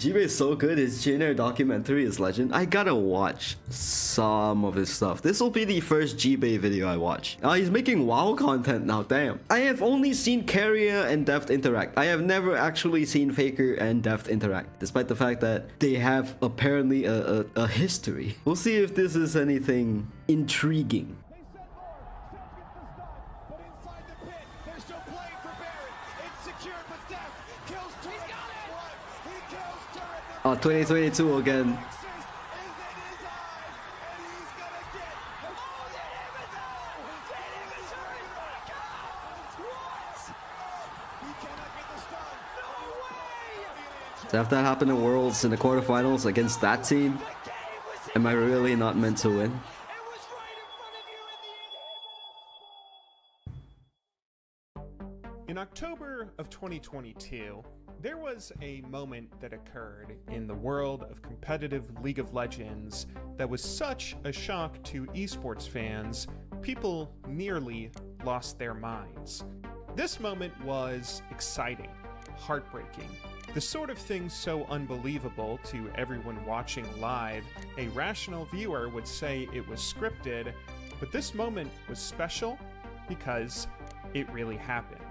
Jibe is so good. His Jin documentary is legend. I gotta watch some of his stuff. This will be the first Jibe video I watch. He's making WoW content now, damn. I have only seen Carrier and Deft interact. I have never actually seen Faker and Deft interact, despite the fact that they have apparently a history. We'll see if this is anything intriguing. 2022 again. So if that happened in Worlds in the quarterfinals against that team, am I really not meant to win? In October of 2022, there was a moment that occurred in the world of competitive League of Legends that was such a shock to esports fans, people nearly lost their minds. This moment was exciting, heartbreaking, the sort of thing so unbelievable to everyone watching live, a rational viewer would say it was scripted, but this moment was special because it really happened.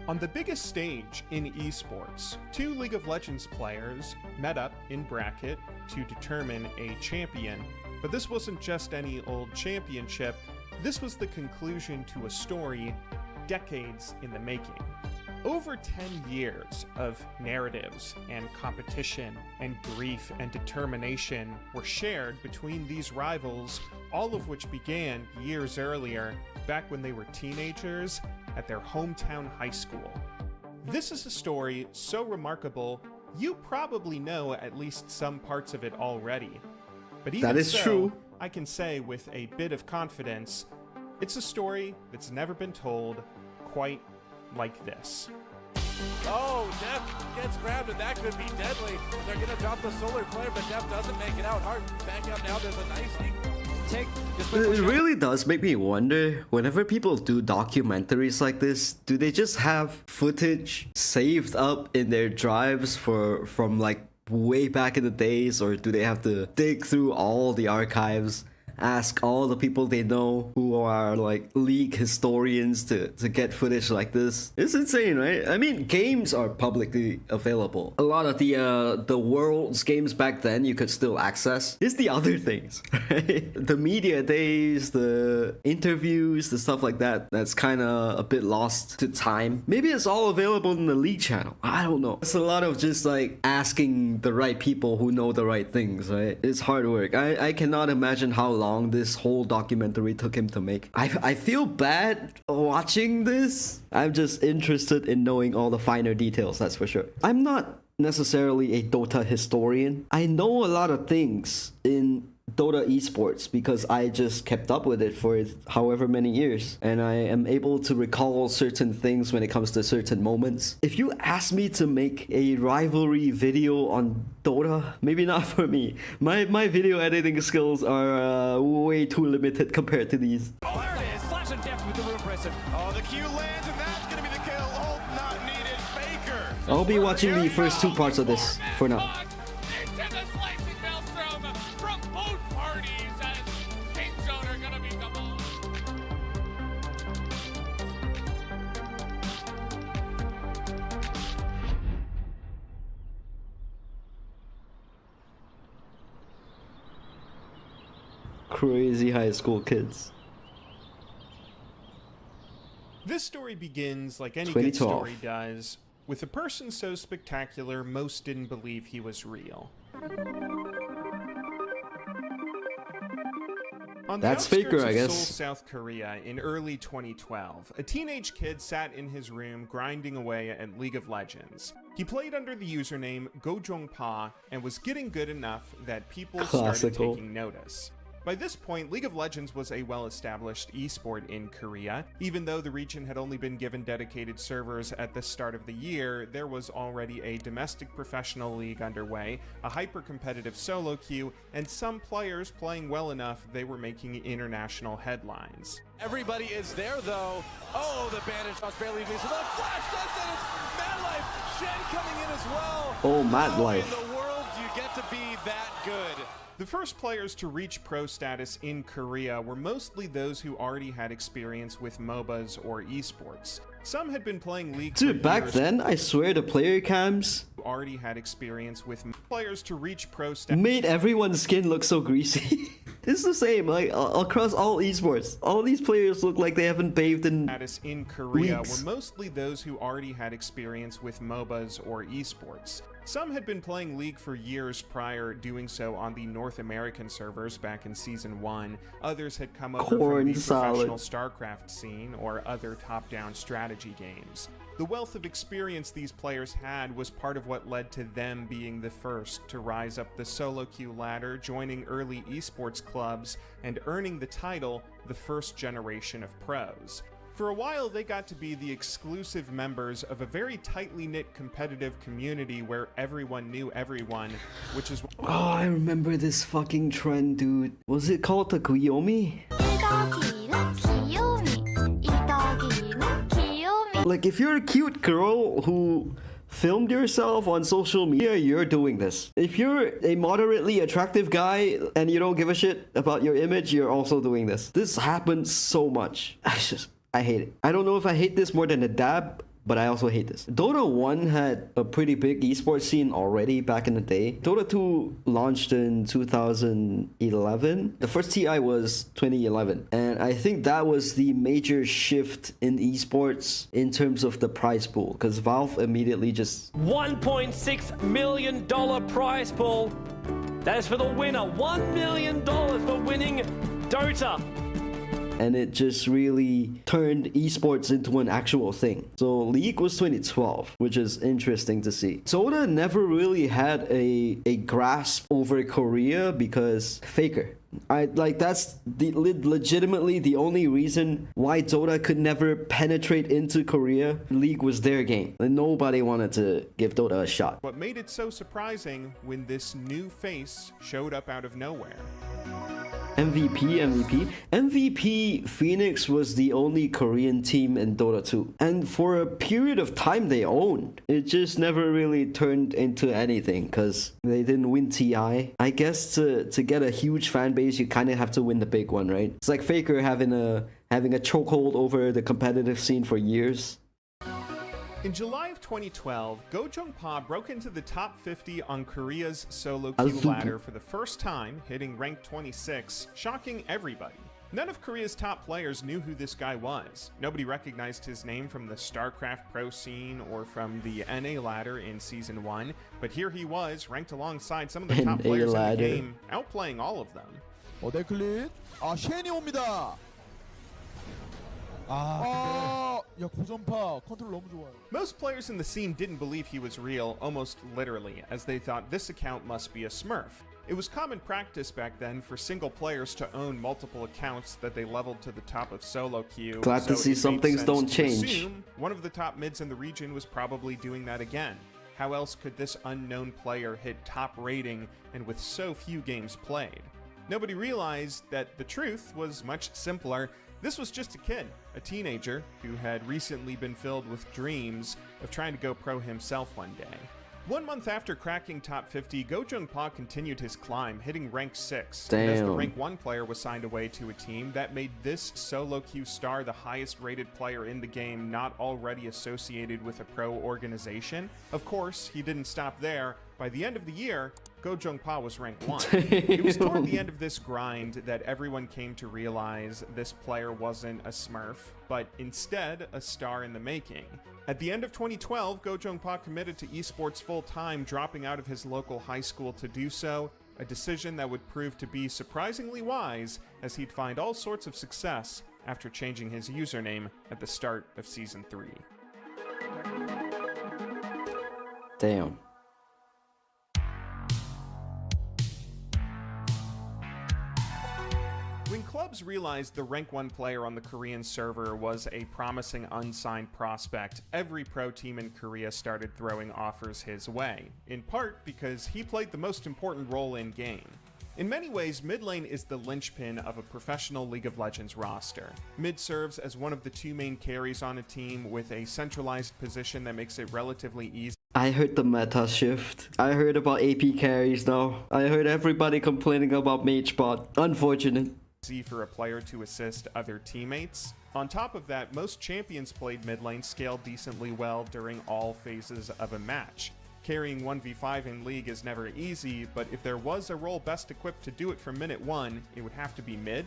On the biggest stage in esports, two League of Legends players met up in bracket to determine a champion, but this wasn't just any old championship, this was the conclusion to a story decades in the making. Over 10 years of narratives and competition and grief and determination were shared between these rivals, all of which began years earlier, back when they were teenagers at their hometown high school. This is a story so remarkable, you probably know at least some parts of it already. But even that is so, true. I can say with a bit of confidence, it's a story that's never been told quite like this. Oh, Deft gets grabbed, and that could be deadly. They're going to drop the solar flare, but Deft doesn't make it out. Hard back up now. There's a nice take. It really does make me wonder, whenever people do documentaries like this, do they just have footage saved up in their drives from like way back in the days, or do they have to dig through all the archives, ask all the people they know who are like league historians to get footage like this? It's insane, right? I mean, games are publicly available. A lot of the world's games back then you could still access. It's the other things, right? The media days, the interviews, the stuff like that, that's kind of a bit lost to time. Maybe it's all available in the league channel. I don't know. It's a lot of just like asking the right people who know the right things, right? It's hard work. I cannot imagine how long this whole documentary took him to make. I feel bad watching this. I'm just interested in knowing all the finer details, that's for sure. I'm not necessarily a Dota historian. I know a lot of things in Dota esports because I just kept up with it for however many years, and I am able to recall certain things when it comes to certain moments. If you ask me to make a rivalry video on Dota, maybe not for me. My video editing skills are way too limited compared to these. Oh, there it is. Flash and Deft with the room pressing. Oh, the Q lands, and that's going to be the kill. Ult not needed. Faker. I'll be watching the first two parts of this for now. Crazy high school kids. This story begins like any good story does, with a person so spectacular most didn't believe he was real. On the That's outskirts Faker, I of guess. Seoul, South Korea, in early 2012, a teenage kid sat in his room grinding away at League of Legends. He played under the username Gojongpa and was getting good enough that people started taking notice. By this point, League of Legends was a well-established esport in Korea. Even though the region had only been given dedicated servers at the start of the year, there was already a domestic professional league underway, a hyper-competitive solo queue, and some players playing well enough they were making international headlines. Everybody is there, though. Oh, the bandage was barely leaving. So the flash does it. It's Mad Life. Shen coming in as well. Oh, Mad Life. In the world to be that good. The first players to reach pro status in Korea were mostly those who already had experience with MOBAs or esports. Some had been playing League Dude, for back years, then, I swear the player cams already had experience with players to reach pro status. made everyone's skin look so greasy. It's the same, like across all esports. All these players look like they haven't bathed in Status in Korea weeks. were mostly those who already had experience with MOBAs or esports. Some had been playing League for years prior, doing so on the North American servers back in Season 1. Others had come over Corn from the salad. professional StarCraft scene or other top-down strategy games. The wealth of experience these players had was part of what led to them being the first to rise up the solo queue ladder, joining early esports clubs, and earning the title the first generation of pros. For a while, they got to be the exclusive members of a very tightly knit competitive community where everyone knew everyone, which is Oh, I remember this fucking trend, dude. Was it called the Guyomi? 1더하기는 귀요미 2더하기는 귀요미 Like, if you're a cute girl who filmed yourself on social media, you're doing this. If you're a moderately attractive guy and you don't give a shit about your image, you're also doing this. This happens so much. I hate it. I don't know if I hate this more than a dab, but I also hate this. Dota 1 had a pretty big esports scene already back in the day. Dota 2 launched in 2011. The first TI was 2011. And I think that was the major shift in esports in terms of the prize pool, because Valve immediately just $1.6 million prize pool. That is for the winner. $1 million for winning Dota. and it just really turned esports into an actual thing. So League was 2012, which is interesting to see. Dota never really had a grasp over Korea because Faker. That's legitimately the only reason why Dota could never penetrate into Korea. League was their game, and nobody wanted to give Dota a shot. What made it so surprising when this new face showed up out of nowhere? MVP Phoenix was the only Korean team in Dota 2, and for a period of time they owned. It just never really turned into anything because they didn't win TI. I guess to get a huge fan base, you kind of have to win the big one, right? It's like Faker having a chokehold over the competitive scene for years. In July of 2012, Go Jung-pa broke into the top 50 on Korea's solo queue ladder for the first time, hitting rank 26, shocking everybody. None of Korea's top players knew who this guy was. Nobody recognized his name from the StarCraft Pro scene or from the NA ladder in Season 1, but here he was, ranked alongside some of the top NA players in ladder. the game, outplaying all of them. 데클릿 쉔이 옵니다. 야 고전파 컨트롤 너무 좋아요. Most players in the scene didn't believe he was real, almost literally, as they thought this account must be a smurf. It was common practice back then for single players to own multiple accounts that they leveled to the top of solo queue. Glad to see it some made things sense don't to change. assume one of the top mids in the region was probably doing that again. How else could this unknown player hit top rating and with so few games played? Nobody realized that the truth was much simpler. This was just a kid, a teenager, who had recently been filled with dreams of trying to go pro himself one day. 1 month after cracking top 50, Go Jung-pa continued his climb, hitting rank 6. And as the Damn. rank 1 player was signed away to a team, that made this solo queue star the highest rated player in the game not already associated with a pro organization. Of course, he didn't stop there. By the end of the year, Go Jung-pa was rank 1. It was toward the end of this grind that everyone came to realize this player wasn't a smurf, but instead a star in the making. At the end of 2012, Go Jung-pa committed to esports full-time, dropping out of his local high school to do so, a decision that would prove to be surprisingly wise, as he'd find all sorts of success after changing his username at the start of Season 3. Damn. When clubs realized the rank 1 player on the Korean server was a promising unsigned prospect, every pro team in Korea started throwing offers his way, in part because he played the most important role in game. In many ways, mid lane is the linchpin of a professional League of Legends roster. Mid serves as one of the 2 main carries on a team with a centralized position that makes it relatively easy I heard the meta shift. I heard about AP carries now. I heard everybody complaining about mage bot. Unfortunate. Easy for a player to assist other teammates. On top of that, most champions played mid lane scale decently well during all phases of a match. Carrying 1v5 in League is never easy, but if there was a role best equipped to do it from minute one, it would have to be mid.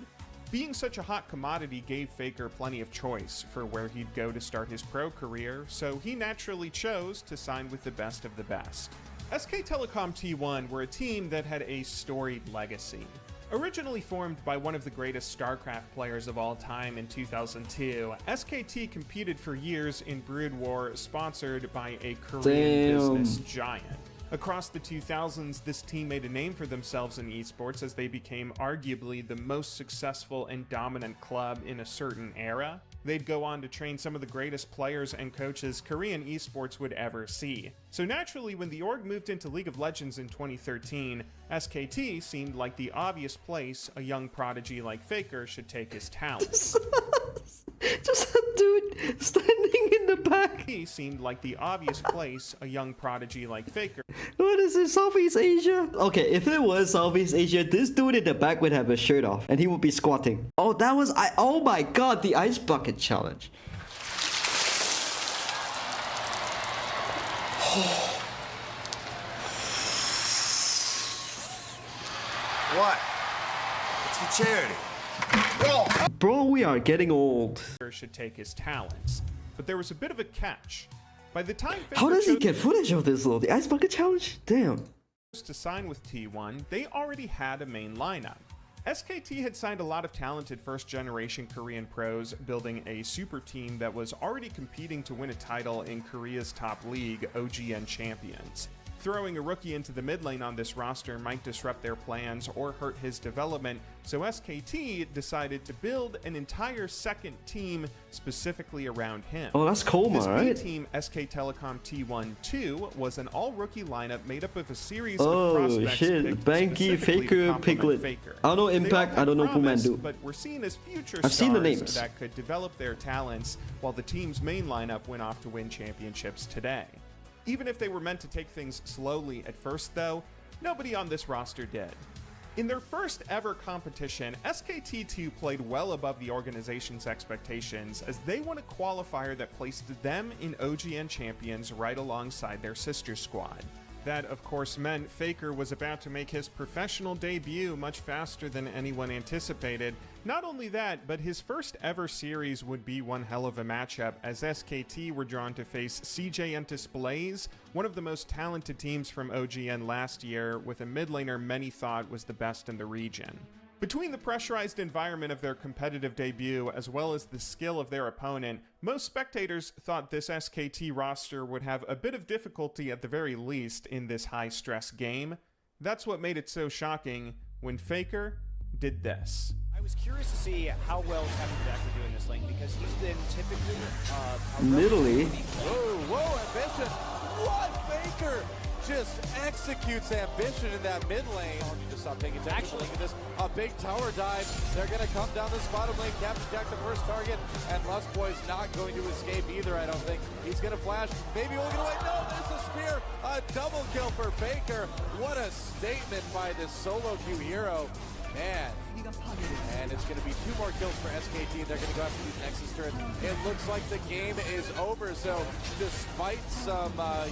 Being such a hot commodity gave Faker plenty of choice for where he'd go to start his pro career, so he naturally chose to sign with the best of the best. SK Telecom T1 were a team that had a storied legacy. Originally formed by one of the greatest StarCraft players of all time in 2002, SKT competed for years in Brood War, sponsored by a Korean business giant. Across the 2000s, this team made a name for themselves in esports as they became arguably the most successful and dominant club in a certain era. They'd go on to train some of the greatest players and coaches Korean esports would ever see. So naturally, when the org moved into League of Legends in 2013, SKT seemed like the obvious place a young prodigy like Faker should take his talents. Just a dude standing in the back. He seemed like the obvious place a young prodigy like Faker. What is it, Southeast Asia? Okay, if it was Southeast Asia, this dude in the back would have his shirt off and he would be squatting. Oh, that was oh my god, the ice bucket challenge. What? It's for charity. Bro, we are getting old. Should take his talents, but there was a bit of a catch. By the time How does he Faker get footage of this though? The ice bucket challenge? Damn. chose to sign with T1, they already had a main lineup. SKT had signed a lot of talented first-generation Korean pros, building a super team that was already competing to win a title in Korea's top league, OGN Champions. Throwing a rookie into the mid lane on this roster might disrupt their plans or hurt his development, so SKT decided to build an entire second team specifically around him. Oh, that's Coma, This B right? team, SK Telecom T1-2, was an all-rookie lineup made up of a series Oh of prospects shit, picked Banky, specifically to Faker, complement Piglet. Faker. I don't know They all Impact, had I don't know promise, Pumandu. but were seen as future I've seen the stars names. that could develop their talents while the team's main lineup went off to win championships today. Even if they were meant to take things slowly at first though, nobody on this roster did. In their first ever competition, SKT2 played well above the organization's expectations as they won a qualifier that placed them in OGN Champions right alongside their sister squad. That, of course, meant Faker was about to make his professional debut much faster than anyone anticipated. Not only that, but his first ever series would be one hell of a matchup as SKT were drawn to face CJ and Displays, one of the most talented teams from OGN last year, with a mid laner many thought was the best in the region. Between the pressurized environment of their competitive debut as well as the skill of their opponent, most spectators thought this SKT roster would have a bit of difficulty at the very least in this high-stress game. That's what made it so shocking when Faker did this. I was curious to see how well Kevin Beck would do in this lane because he's been typically Literally. Whoa, Ambition! What? Faker just executes Ambition in that mid lane. Oh, you just stop paying attention. Actually, Look at this. A big tower dive. They're going to come down this bottom lane, Captain Jack the first target, and Lustboy's not going to escape either, I don't think. He's going to flash. Maybe looking away. No, there's a spear. A double kill for Faker. What a statement by this solo queue hero. Man. And it's going to be 2 more kills for SKT. They're going to go after these Nexus turrets. It looks like the game is over. So despite some, a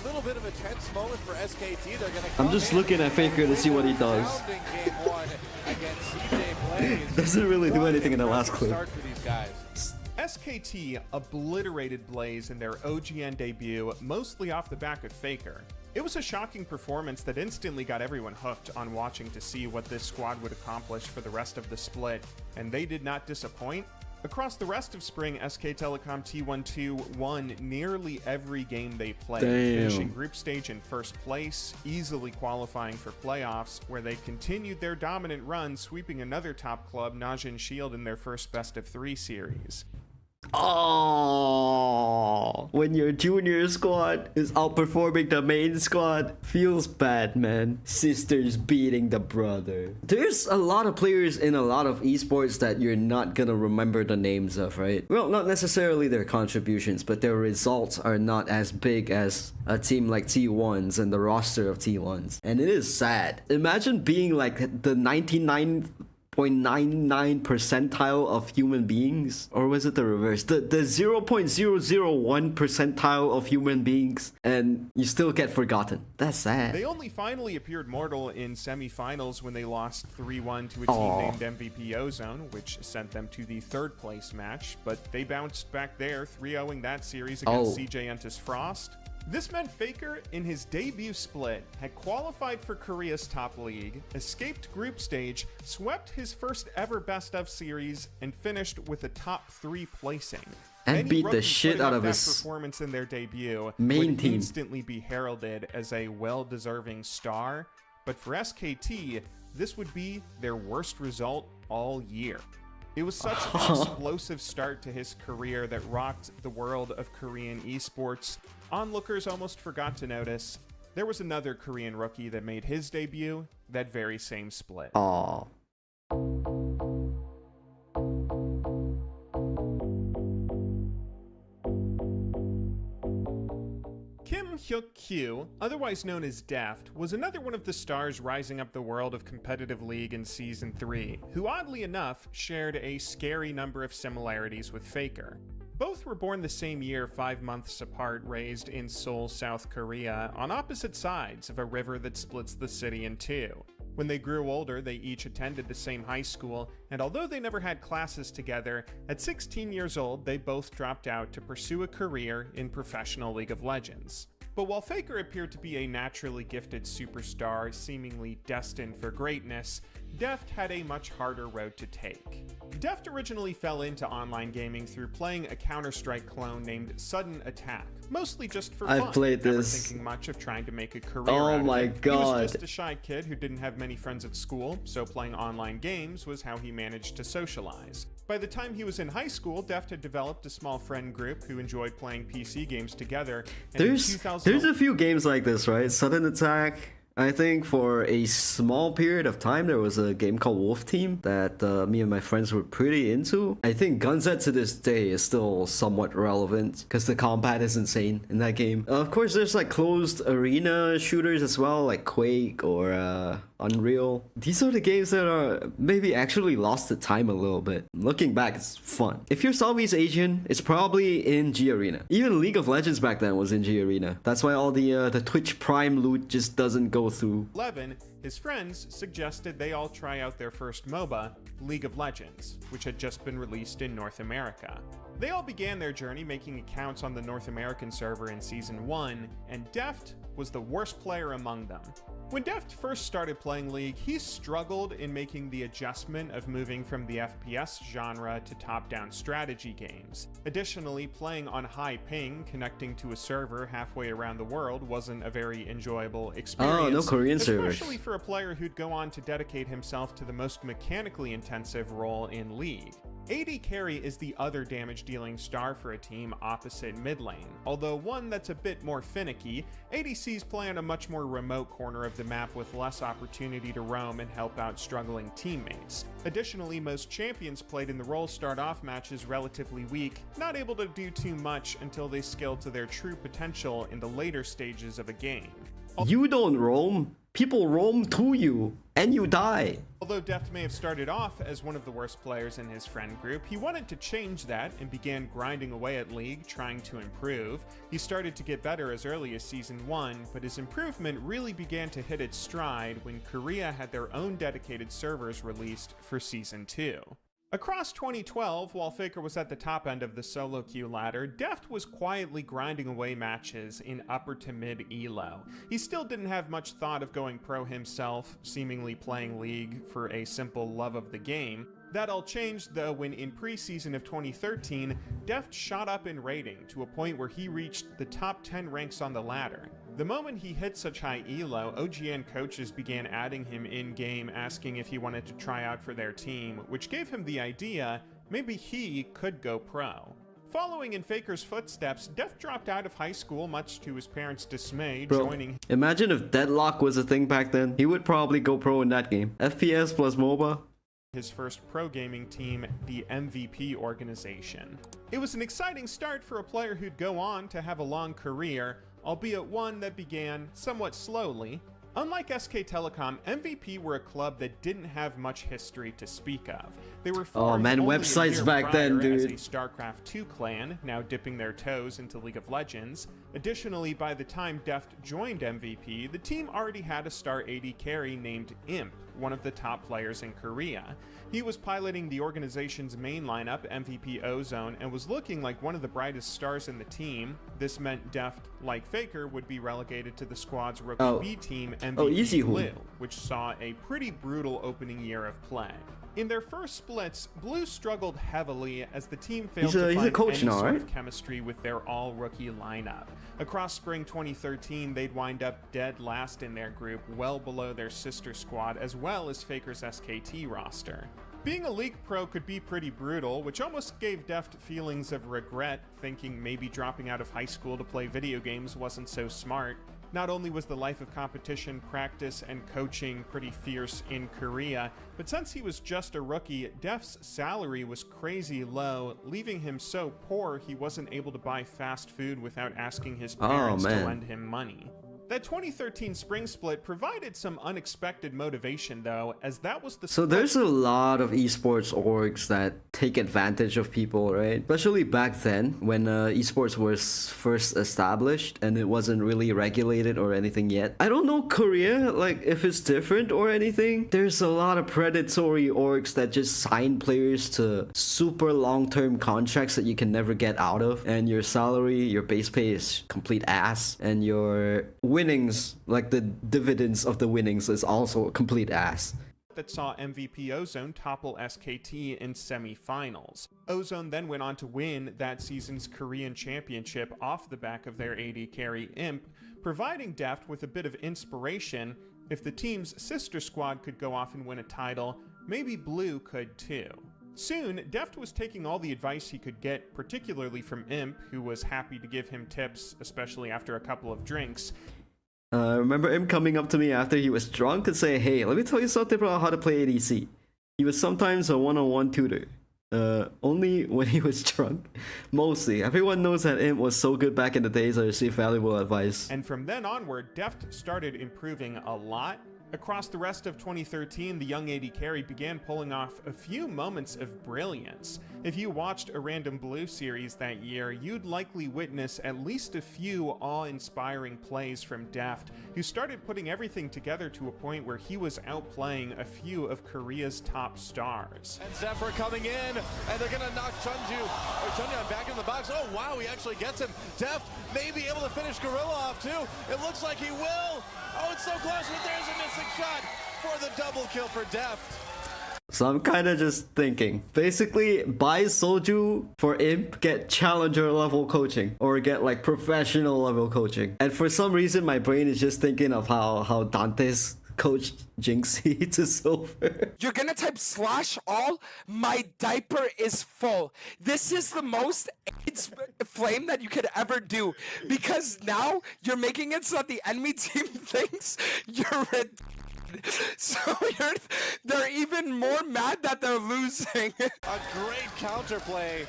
little bit of a tense moment for SKT, they're going to I'm just looking at Faker to see what he does. Game 1 against CJ Blaze. Doesn't really do What anything in the an last impressive clip. Start for these guys. SKT obliterated Blaze in their OGN debut, mostly off the back of Faker. It was a shocking performance that instantly got everyone hooked on watching to see what this squad would accomplish for the rest of the split, and they did not disappoint. Across the rest of spring, SK Telecom T1-2 won nearly every game they played, finishing group stage in first place, easily qualifying for playoffs, where they continued their dominant run, sweeping another top club, Najin Shield, in their first best-of-3 series. Oh, when your junior squad is outperforming the main squad, feels bad, man. Sisters beating the brother. There's a lot of players in a lot of esports that you're not gonna remember the names of, right? Well, not necessarily their contributions, but their results are not as big as a team like T1s and the roster of T1s. And it is sad. Imagine being like the 99.99 percentile of human beings, or was it the reverse, the 0.001 percentile of human beings, and you still get forgotten. That's sad. They only finally appeared mortal in semifinals when they lost 3-1 to a team named MVP Ozone, which sent them to the third place match, but they bounced back there, 3-0ing that series against CJ Entus Frost. This meant Faker, in his debut split, had qualified for Korea's top league, escaped group stage, swept his first ever best of series, and finished with a top 3 placing. And Any beat the rookie shit putting out up of that his performance in their debut main would team. instantly be heralded as a well-deserving star, but for SKT, this would be their worst result all year. It was such an explosive start to his career that rocked the world of Korean esports. Onlookers almost forgot to notice there was another Korean rookie that made his debut that very same split. Aw. Kim Hyuk-kyu, otherwise known as Deft, was another one of the stars rising up the world of competitive league in Season 3, who oddly enough shared a scary number of similarities with Faker. Both were born the same year 5 months apart, raised in Seoul, South Korea, on opposite sides of a river that splits the city in two. When they grew older, they each attended the same high school, and although they never had classes together, at 16 years old they both dropped out to pursue a career in professional League of Legends. But while Faker appeared to be a naturally gifted superstar, seemingly destined for greatness, Deft had a much harder road to take. Deft originally fell into online gaming through playing a Counter-Strike clone named Sudden Attack, mostly just for fun. I've played never this. thinking much of trying to make a career Oh out of my it. God. He was just a shy kid who didn't have many friends at school, so playing online games was how he managed to socialize. By the time he was in high school, Deft had developed a small friend group who enjoyed playing PC games together. And There's a few games like this, right? Sudden Attack. I think for a small period of time, there was a game called Wolf Team that me and my friends were pretty into. I think Gunset to this day is still somewhat relevant because the combat is insane in that game. Of course, there's like closed arena shooters as well, like Quake or Unreal. These are the games that are maybe actually lost to time a little bit. Looking back, it's fun. If you're Southeast Asian, it's probably in G Arena. Even League of Legends back then was in G Arena. That's why all the Twitch Prime loot just doesn't go through. 11, his friends suggested they all try out their first MOBA, League of Legends, which had just been released in North America. They all began their journey making accounts on the North American server in Season 1, and Deft was the worst player among them. When Deft first started playing League, he struggled in making the adjustment of moving from the FPS genre to top-down strategy games. Additionally, playing on high ping, connecting to a server halfway around the world wasn't a very enjoyable experience. Oh, no Korean servers. Especially for a player who'd go on to dedicate himself to the most mechanically intensive role in League. AD Carry is the other damage-dealing star for a team opposite mid lane, although one that's a bit more finicky. ADCs play on a much more remote corner of the map with less opportunity to roam and help out struggling teammates. Additionally, most champions played in the role start off matches relatively weak, not able to do too much until they scale to their true potential in the later stages of a game. You don't roam. People roam to you, and you die. Although Deft may have started off as one of the worst players in his friend group, he wanted to change that and began grinding away at League, trying to improve. He started to get better as early as Season 1, but his improvement really began to hit its stride when Korea had their own dedicated servers released for Season 2. Across 2012, while Faker was at the top end of the solo queue ladder, Deft was quietly grinding away matches in upper to mid elo. He still didn't have much thought of going pro himself, seemingly playing League for a simple love of the game. That all changed though when in pre-season of 2013, Deft shot up in rating to a point where he reached the top 10 ranks on the ladder. The moment he hit such high elo, OGN coaches began adding him in-game, asking if he wanted to try out for their team, which gave him the idea maybe he could go pro. Following in Faker's footsteps, Deft dropped out of high school much to his parents' dismay, Bro, joining imagine if Deadlock was a thing back then. He would probably go pro in that game. FPS plus MOBA. his first pro gaming team, the MVP organization. It was an exciting start for a player who'd go on to have a long career, albeit one that began somewhat slowly. Unlike SK Telecom, MVP were a club that didn't have much history to speak of. They were formed man, only a websites year back then, prior as dude. a StarCraft 2 clan, now dipping their toes into League of Legends. Additionally, by the time Deft joined MVP, the team already had a star AD carry named Imp, one of the top players in Korea. He was piloting the organization's main lineup, MVP Ozone, and was looking like one of the brightest stars in the team. This meant Deft, like Faker, would be relegated to the squad's rookie B team, MVP easy Blue, which saw a pretty brutal opening year of play. In their first splits, Blue struggled heavily as the team failed to find coach any now, sort right? of chemistry with their all-rookie lineup. Across spring 2013, they'd wind up dead last in their group, well below their sister squad, as well as Faker's SKT roster. Being a League Pro could be pretty brutal, which almost gave Deft feelings of regret, thinking maybe dropping out of high school to play video games wasn't so smart. Not only was the life of competition, practice, and coaching pretty fierce in Korea, but since he was just a rookie, Deft's salary was crazy low, leaving him so poor he wasn't able to buy fast food without asking his parents to lend him money. That 2013 spring split provided some unexpected motivation though, as that was the So there's a lot of esports orgs that take advantage of people, right? Especially back then when esports was first established and it wasn't really regulated or anything yet. I don't know Korea, like if it's different or anything. There's a lot of predatory orgs that just sign players to super long-term contracts that you can never get out of, and your salary, your base pay is complete ass, and your winnings, like the dividends of the winnings, is also a complete ass. That saw MVP Ozone topple SKT in semi-finals. Ozone then went on to win that season's Korean championship off the back of their AD carry Imp, providing Deft with a bit of inspiration. If the team's sister squad could go off and win a title, maybe Blue could too. Soon, Deft was taking all the advice he could get, particularly from Imp, who was happy to give him tips, especially after a couple of drinks. Remember him coming up to me after he was drunk and say, "Hey, let me tell you something about how to play ADC." He was sometimes a one-on-one tutor. Only when he was drunk. Mostly. Everyone knows that Imp was so good back in the days I received valuable advice. And from then onward, Deft started improving a lot. Across the rest of 2013, the young AD carry began pulling off a few moments of brilliance. If you watched a Random Blue series that year, you'd likely witness at least a few awe-inspiring plays from Deft, who started putting everything together to a point where he was outplaying a few of Korea's top stars. And Zephyr coming in, and they're gonna knock Chunyan back in the box. Oh wow, he actually gets him. Deft may be able to finish Gorilla off too. It looks like he will. Oh, it's so close, but there's a missing shot for the double kill for Deft. So I'm kind of just thinking, basically buy Soju for Imp, get challenger level coaching, or get like professional level coaching. And for some reason my brain is just thinking of how Dante's coached Jinxie to silver. You're gonna type /all, my diaper is full. This is the most AIDS flame that you could ever do, because now you're making it so that the enemy team thinks you're red. So they're even more mad that they're losing. A great counterplay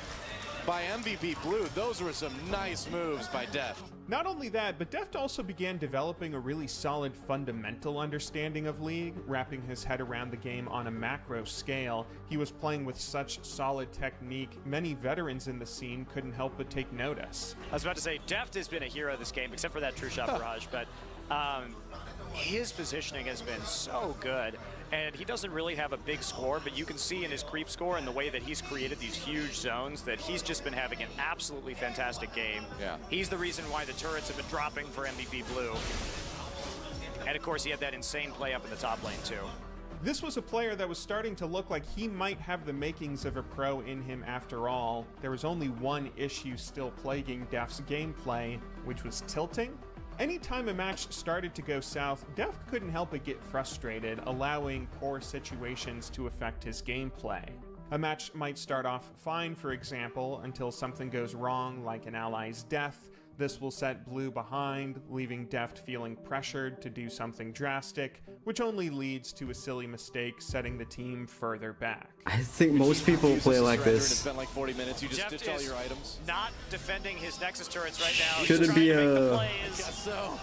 by MVP Blue. Those were some nice moves by Deft. Not only that, but Deft also began developing a really solid fundamental understanding of League, wrapping his head around the game on a macro scale. He was playing with such solid technique, many veterans in the scene couldn't help but take notice. I was about to say, Deft has been a hero of this game, except for that true shot barrage, but his positioning has been so good, and he doesn't really have a big score, but you can see in his creep score and the way that he's created these huge zones that he's just been having an absolutely fantastic game. Yeah. He's the reason why the turrets have been dropping for MVP Blue. And of course, he had that insane play up in the top lane too. This was a player that was starting to look like he might have the makings of a pro in him after all. There was only one issue still plaguing Deft's gameplay, which was tilting. Anytime a match started to go south, Deft couldn't help but get frustrated, allowing poor situations to affect his gameplay. A match might start off fine, for example, until something goes wrong, like an ally's death. This will set blue behind, leaving Deft feeling pressured to do something drastic, which only leads to a silly mistake, setting the team further back. I think most people play like this. It's been like 40 minutes. You just ditch all your items. Not defending his Nexus turrets right now. Shouldn't be a... Guess so.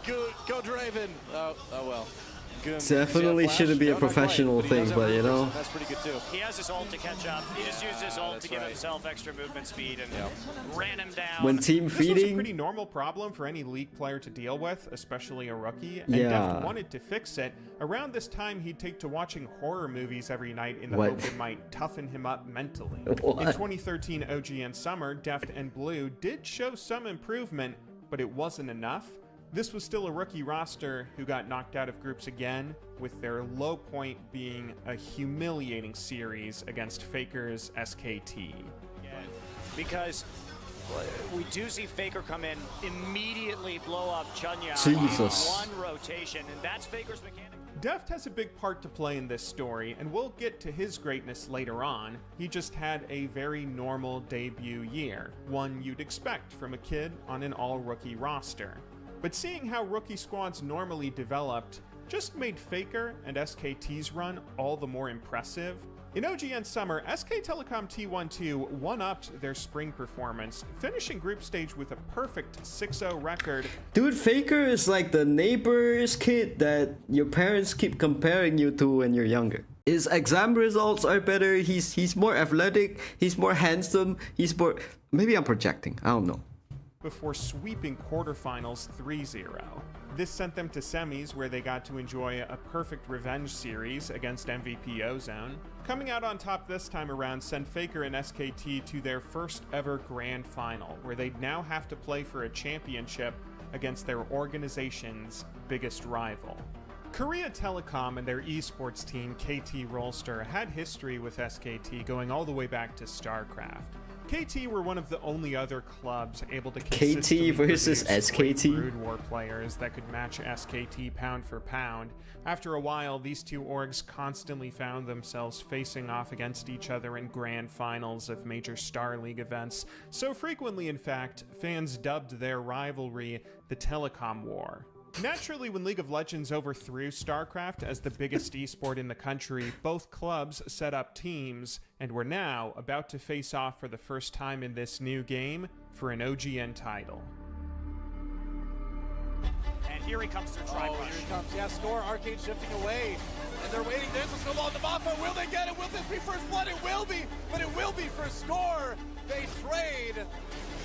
Go Draven. Oh well. Definitely shouldn't be a professional thing, but you know. That's pretty good too. He has his ult to catch up. He just used his ult to give himself extra movement speed and ran him down. When team This was a feeding, pretty normal problem for any League player to deal with, especially a rookie, and Yeah. Deft wanted to fix it. Around this time, he'd take to watching horror movies every night in the hope it might toughen him up mentally. What? In 2013 OGN Summer, Deft and Blue did show some improvement, but it wasn't enough. This was still a rookie roster who got knocked out of groups again, with their low point being a humiliating series against Faker's SKT. Because we do see Faker come in, immediately blow up Chunya Jesus. in one rotation, and that's Faker's mechanic. Deft has a big part to play in this story, and we'll get to his greatness later on. He just had a very normal debut year, one you'd expect from a kid on an all-rookie roster. But seeing how rookie squads normally developed just made Faker and SKT's run all the more impressive. In OGN Summer, SK Telecom T12 one-upped their spring performance, finishing group stage with a perfect 6-0 record. dude, Faker is like the neighbor's kid that your parents keep comparing you to when you're younger. His exam results are better, he's more athletic, he's more handsome, he's more... Maybe I'm projecting, I don't know. Before sweeping quarterfinals 3-0. This sent them to semis, where they got to enjoy a perfect revenge series against MVP Ozone. Coming out on top this time around sent Faker and SKT to their first ever grand final, where they'd now have to play for a championship against their organization's biggest rival. Korea Telecom and their esports team, KT Rolster, had history with SKT going all the way back to StarCraft. KT were one of the only other clubs able to consistently versus produce great SKT? Brood War players that could match SKT pound for pound. After a while, these two orgs constantly found themselves facing off against each other in grand finals of major Star League events. So frequently, in fact, fans dubbed their rivalry the Telecom War. Naturally, when League of Legends overthrew StarCraft as the biggest esport in the country, both clubs set up teams and were now about to face off for the first time in this new game for an OGN title. And here he comes to try Here he comes. Yeah, Score, Arcade shifting away. And they're waiting. There's a snowball on the Mafia. Will they get it? Will this be first blood? It will be, but it will be for Score. They trade.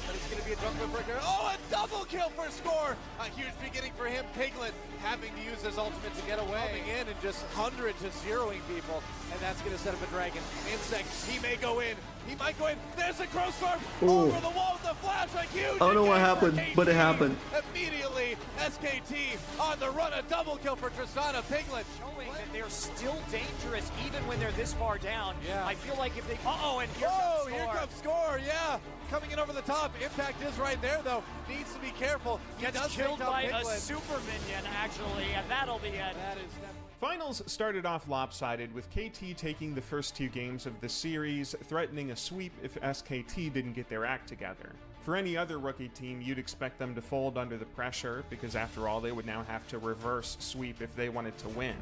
But it's going to be a jungler breaker. Oh, a double kill for Score. A huge beginning for him. Piglet having to use his ultimate to get away. Coming in and just 100 to 0ing people. And that's going to set up a dragon. Insect, he may go in. He might go in. There's a crow storm over the wall with a flash. A huge I don't know what happened, but it happened. Immediately, SKT on the run. A double kill for Tristana. Piglet showing that they're still dangerous even when they're this far down. Yeah. I feel like if they... and here Whoa, comes Score. here comes Score, yeah. Coming in over the top. Impact is right there, though. Needs to be careful. He Gets does killed take down by a Piglet. super minion, actually, and that'll be it. That is definitely... Finals started off lopsided, with KT taking the first two games of the series, threatening a sweep if SKT didn't get their act together. For any other rookie team, you'd expect them to fold under the pressure, because after all, they would now have to reverse sweep if they wanted to win.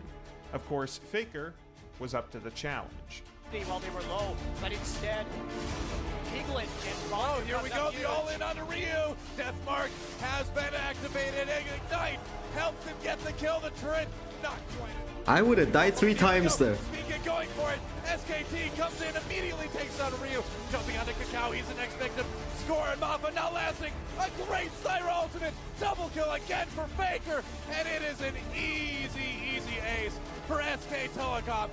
Of course, Faker was up to the challenge. While they were low, but instead, Piglet and Oh, here we go, the all-in on Ryu. Death Mark has been activated. Ignite helps him get the kill. The turret not quite. I would have died 3 times there. Speaking, going for it. SKT comes in, immediately takes down Ryu. Jumping onto Kakao, he's the next victim. Score and Mafia not lasting. A great Syra ultimate. Double kill again for Faker. And it is an easy ace for SK Telecom.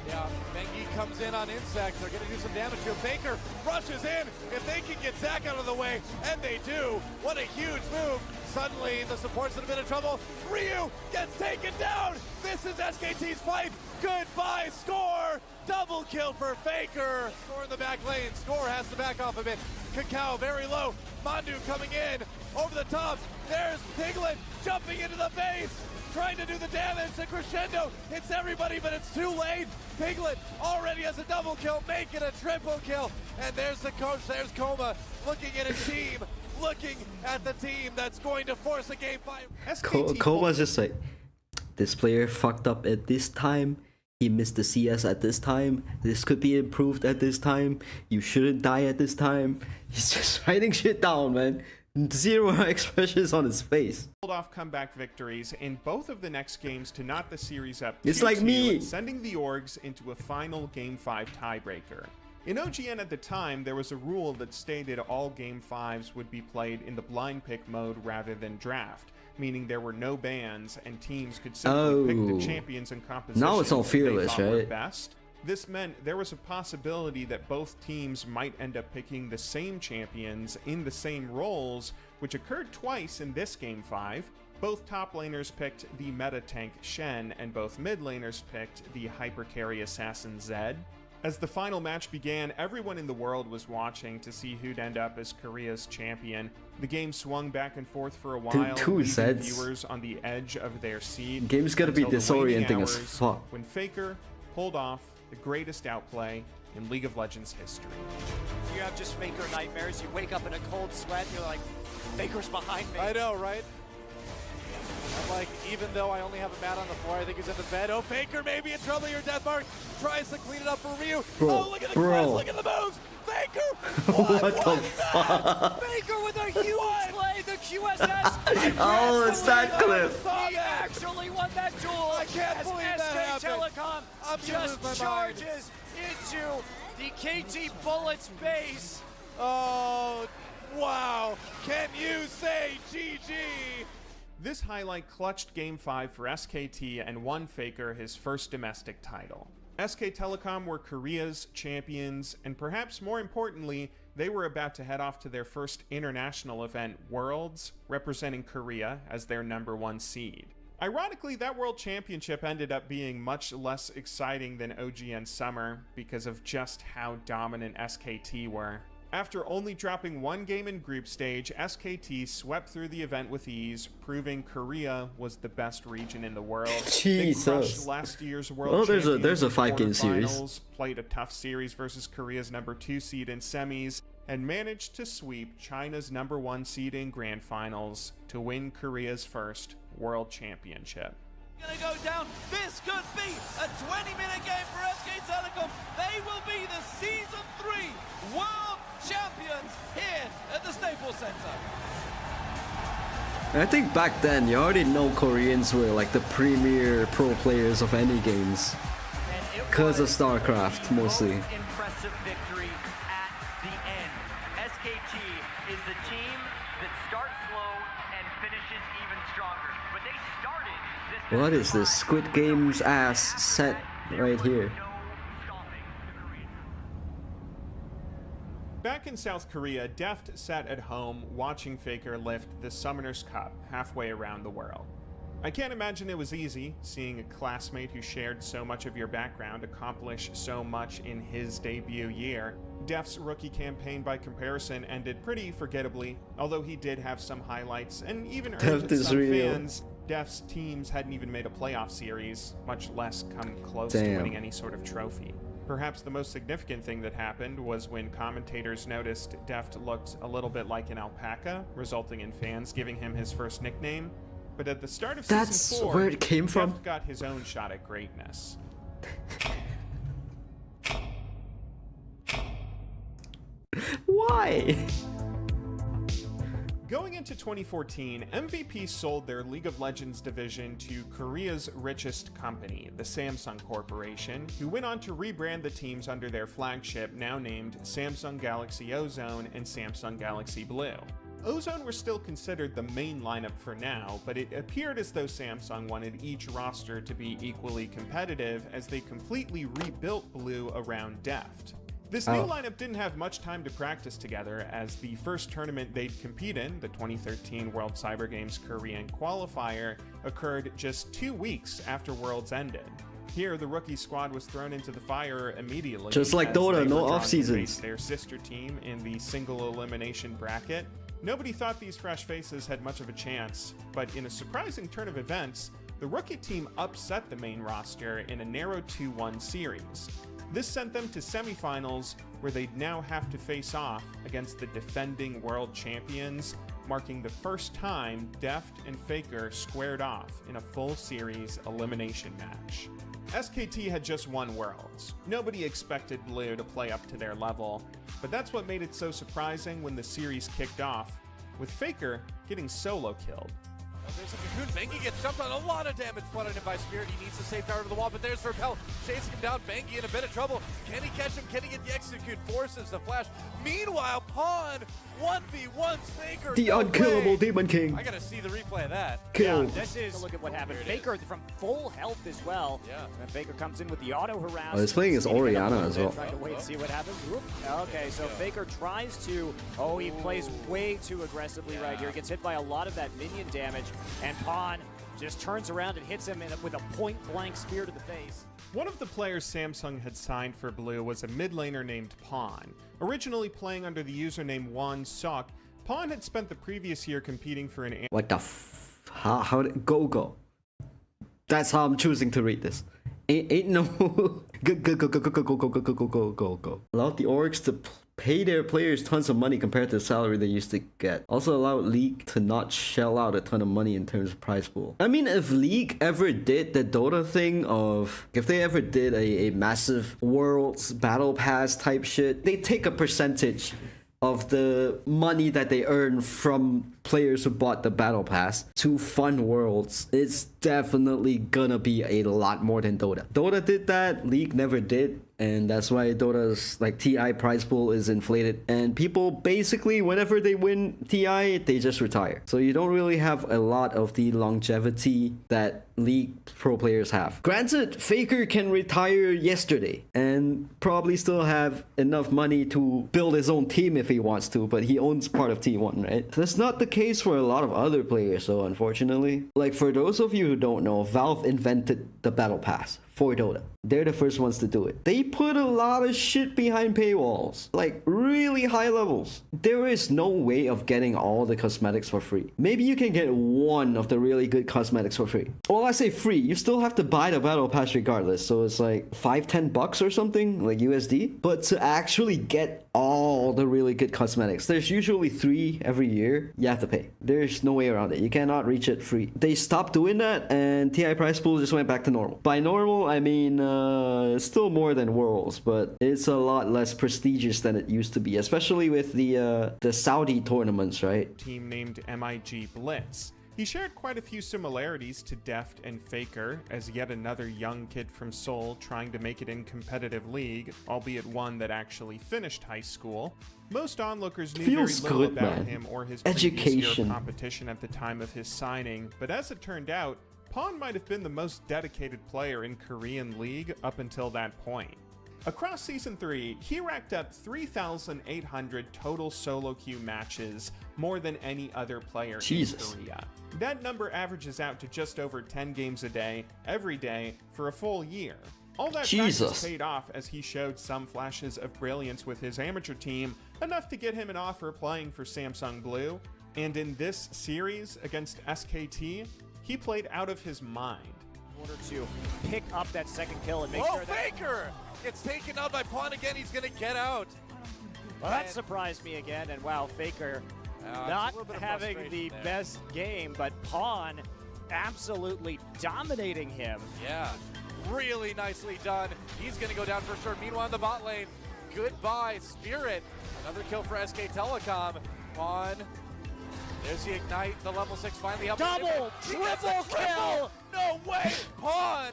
Yeah, Mengi comes in on Insect. They're going to do some damage to him. Faker rushes in. If they can get Zac out of the way, and they do, what a huge move. Suddenly, the support's in a bit of trouble. Ryu gets taken down. This is SKT's fight. Goodbye, Score. Double kill for Faker. Score in the back lane. Score has to back off a bit. Kakao very low. Mandu coming in over the top. There's Piglet jumping into the base. trying to do the damage. The crescendo hits everybody, but it's too late. Piglet already has a double kill, making a triple kill. And there's the coach, there's Coma, looking at his team, looking at the team that's going to force a game 5. Kova's just like, this player fucked up at this time. He missed the CS at this time. This could be improved at this time. You shouldn't die at this time. He's just writing shit down, man. Zero expressions on his face. Pulled off comeback victories in both of the next games to knot the series up. It's like me. Sending the Orgs into a final Game 5 tiebreaker. In OGN at the time, there was a rule that stated all Game 5s would be played in the blind pick mode rather than draft, meaning there were no bans and teams could simply pick the champions and compositions now it's all fearless, they thought were right? best. This meant there was a possibility that both teams might end up picking the same champions in the same roles, which occurred twice in this Game 5. Both top laners picked the meta tank Shen, and both mid laners picked the hyper carry assassin Zed. As the final match began, everyone in the world was watching to see who'd end up as Korea's champion. The game swung back and forth for a while, leaving viewers on the edge of their seat. Game's gotta be disorienting as fuck. When Faker pulled off the greatest outplay in League of Legends history. You have just Faker nightmares. You wake up in a cold sweat. You're like, Faker's behind me. I know, right? I'm like, even though I only have a mat on the floor, I think he's in the bed. Oh, Faker maybe in trouble here. Deathmark tries to clean it up for Ryu. Oh, look at the crest, look at the moves. Faker! What the fuck? Faker with a huge play. The QSS. Oh, it's that clip. He actually won that duel. I can't believe that SK happened. Telecom I'm just charges into the KT Bullets base. Oh, wow. Can you say GG? This highlight clutched Game 5 for SKT and won Faker his first domestic title. SK Telecom were Korea's champions, and perhaps more importantly, they were about to head off to their first international event, Worlds, representing Korea as their #1 seed. Ironically, that World Championship ended up being much less exciting than OGN Summer because of just how dominant SKT were. After only dropping one game in group stage, SKT swept through the event with ease, proving Korea was the best region in the world. They crushed last year's World Champions there's a 5-game quarterfinals, series. played a tough series versus Korea's #2 seed in semis, and managed to sweep China's #1 seed in grand finals to win Korea's first World Championship. Gonna go down. This could be a 20-minute game for SK Telecom. They will be the Season 3 World Champions here at the Staples Center. I think back then, you already know Koreans were like the premier pro players of any games. Because of StarCraft, mostly. Impressive victory at the end. SKT is the team that starts slow and finishes even stronger. But they started this. What is this Squid Games ass set right here? Back in South Korea, Deft sat at home watching Faker lift the Summoner's Cup halfway around the world. I can't imagine it was easy, seeing a classmate who shared so much of your background accomplish so much in his debut year. Deft's rookie campaign, by comparison, ended pretty forgettably, although he did have some highlights and even earned some fans. Deft's teams hadn't even made a playoff series, much less come close to winning any sort of trophy. Perhaps the most significant thing that happened was when commentators noticed Deft looked a little bit like an alpaca, resulting in fans giving him his first nickname. But at the start of Season 4, where it came from. Deft got his own shot at greatness. Why? Going into 2014, MVP sold their League of Legends division to Korea's richest company, the Samsung Corporation, who went on to rebrand the teams under their flagship, now named Samsung Galaxy Ozone and Samsung Galaxy Blue. Ozone were still considered the main lineup for now, but it appeared as though Samsung wanted each roster to be equally competitive as they completely rebuilt Blue around Deft. This new lineup didn't have much time to practice together, as the first tournament they'd compete in, the 2013 World Cyber Games Korean qualifier, occurred just 2 weeks after Worlds ended. Here, the rookie squad was thrown into the fire immediately. Just like Dota, no off seasons. Their sister team in the single elimination bracket. Nobody thought these fresh faces had much of a chance, but in a surprising turn of events, the rookie team upset the main roster in a narrow 2-1 series. This sent them to semifinals, where they'd now have to face off against the defending world champions, marking the first time Deft and Faker squared off in a full series elimination match. SKT had just won Worlds. Nobody expected Blue to play up to their level, but that's what made it so surprising when the series kicked off, with Faker getting solo killed. There's a Cocoon. Bengi gets jumped on. A lot of damage put on him by Spirit. He needs to save power to the wall, but there's Repel chasing him down. Bengi in a bit of trouble. Can he catch him? Can he get the execute? Forces the flash. Meanwhile, Pawn 1v1 Faker. The unkillable Demon King. I gotta see the replay of that. Killed. This is look at what happened. Faker from full health as well. Yeah. And Faker comes in with the auto harass. Oh, he's playing as Orianna as well. Trying to wait and see what happens. Whoop. Okay, so Faker tries to. Oh, he plays way too aggressively right here. He gets hit by a lot of that minion damage, and Pawn just turns around and hits him with a point-blank spear to the face. One of the players Samsung had signed for Blue was a mid laner named Pawn. Originally playing under the username Wan Sok, Pawn had spent the previous year competing for an... What the how did go? That's how I'm choosing to read this. Ain't no go. Allowed the orgs to pay their players tons of money compared to the salary they used to get. Also allowed League to not shell out a ton of money in terms of prize pool. I mean, if League ever did the Dota thing of, if they ever did a massive Worlds Battle Pass type shit, they take a percentage of the money that they earn from players who bought the Battle Pass to fund Worlds. It's definitely gonna be a lot more than Dota. Dota did that, League never did, and that's why Dota's like TI prize pool is inflated, and people basically whenever they win TI they just retire, so you don't really have a lot of the longevity that League pro players have. Granted, Faker can retire yesterday and probably still have enough money to build his own team if he wants to, but he owns part of T1, right? That's not the case for a lot of other players, so unfortunately. Like, for those of you who don't know, Valve invented the Battle Pass for Dota. They're the first ones to do it. They put a lot of shit behind paywalls, like really high levels. There is no way of getting all the cosmetics for free. Maybe you can get one of the really good cosmetics for free. Well, I say free, you still have to buy the Battle Pass regardless, so it's like $5-10 or something, like USD. But to actually get all the really good cosmetics, there's usually 3 every year, you have to pay. There's no way around it. You cannot reach it free. They stopped doing that and TI prize pool just went back to normal. By normal, I mean it's still more than Worlds, but it's a lot less prestigious than it used to be, especially with the Saudi tournaments, right? Team named MIG Blitz. He shared quite a few similarities to Deft and Faker, as yet another young kid from Seoul trying to make it in competitive League, albeit one that actually finished high school. Most onlookers knew Feels very little good, about man. him or his Education. previous year of competition at the time of his signing, but as it turned out, Pawn might have been the most dedicated player in Korean League up until that point. Across Season 3, he racked up 3,800 total solo queue matches, more than any other player in Korea. That number averages out to just over 10 games a day, every day, for a full year. All that practice paid off as he showed some flashes of brilliance with his amateur team, enough to get him an offer playing for Samsung Blue. And in this series against SKT, he played out of his mind. In order to pick up that second kill and make Oh, sure that... Faker gets taken out by Pawn again. He's going to get out. Well, that surprised me again, and wow, Faker not having the best game, but Pawn absolutely dominating him. Yeah, really nicely done. He's going to go down for sure. Meanwhile, in the bot lane, goodbye, Spirit. Another kill for SK Telecom. Pawn. There's the Ignite, the level 6 finally up. Double, triple kill! No way! Pawn!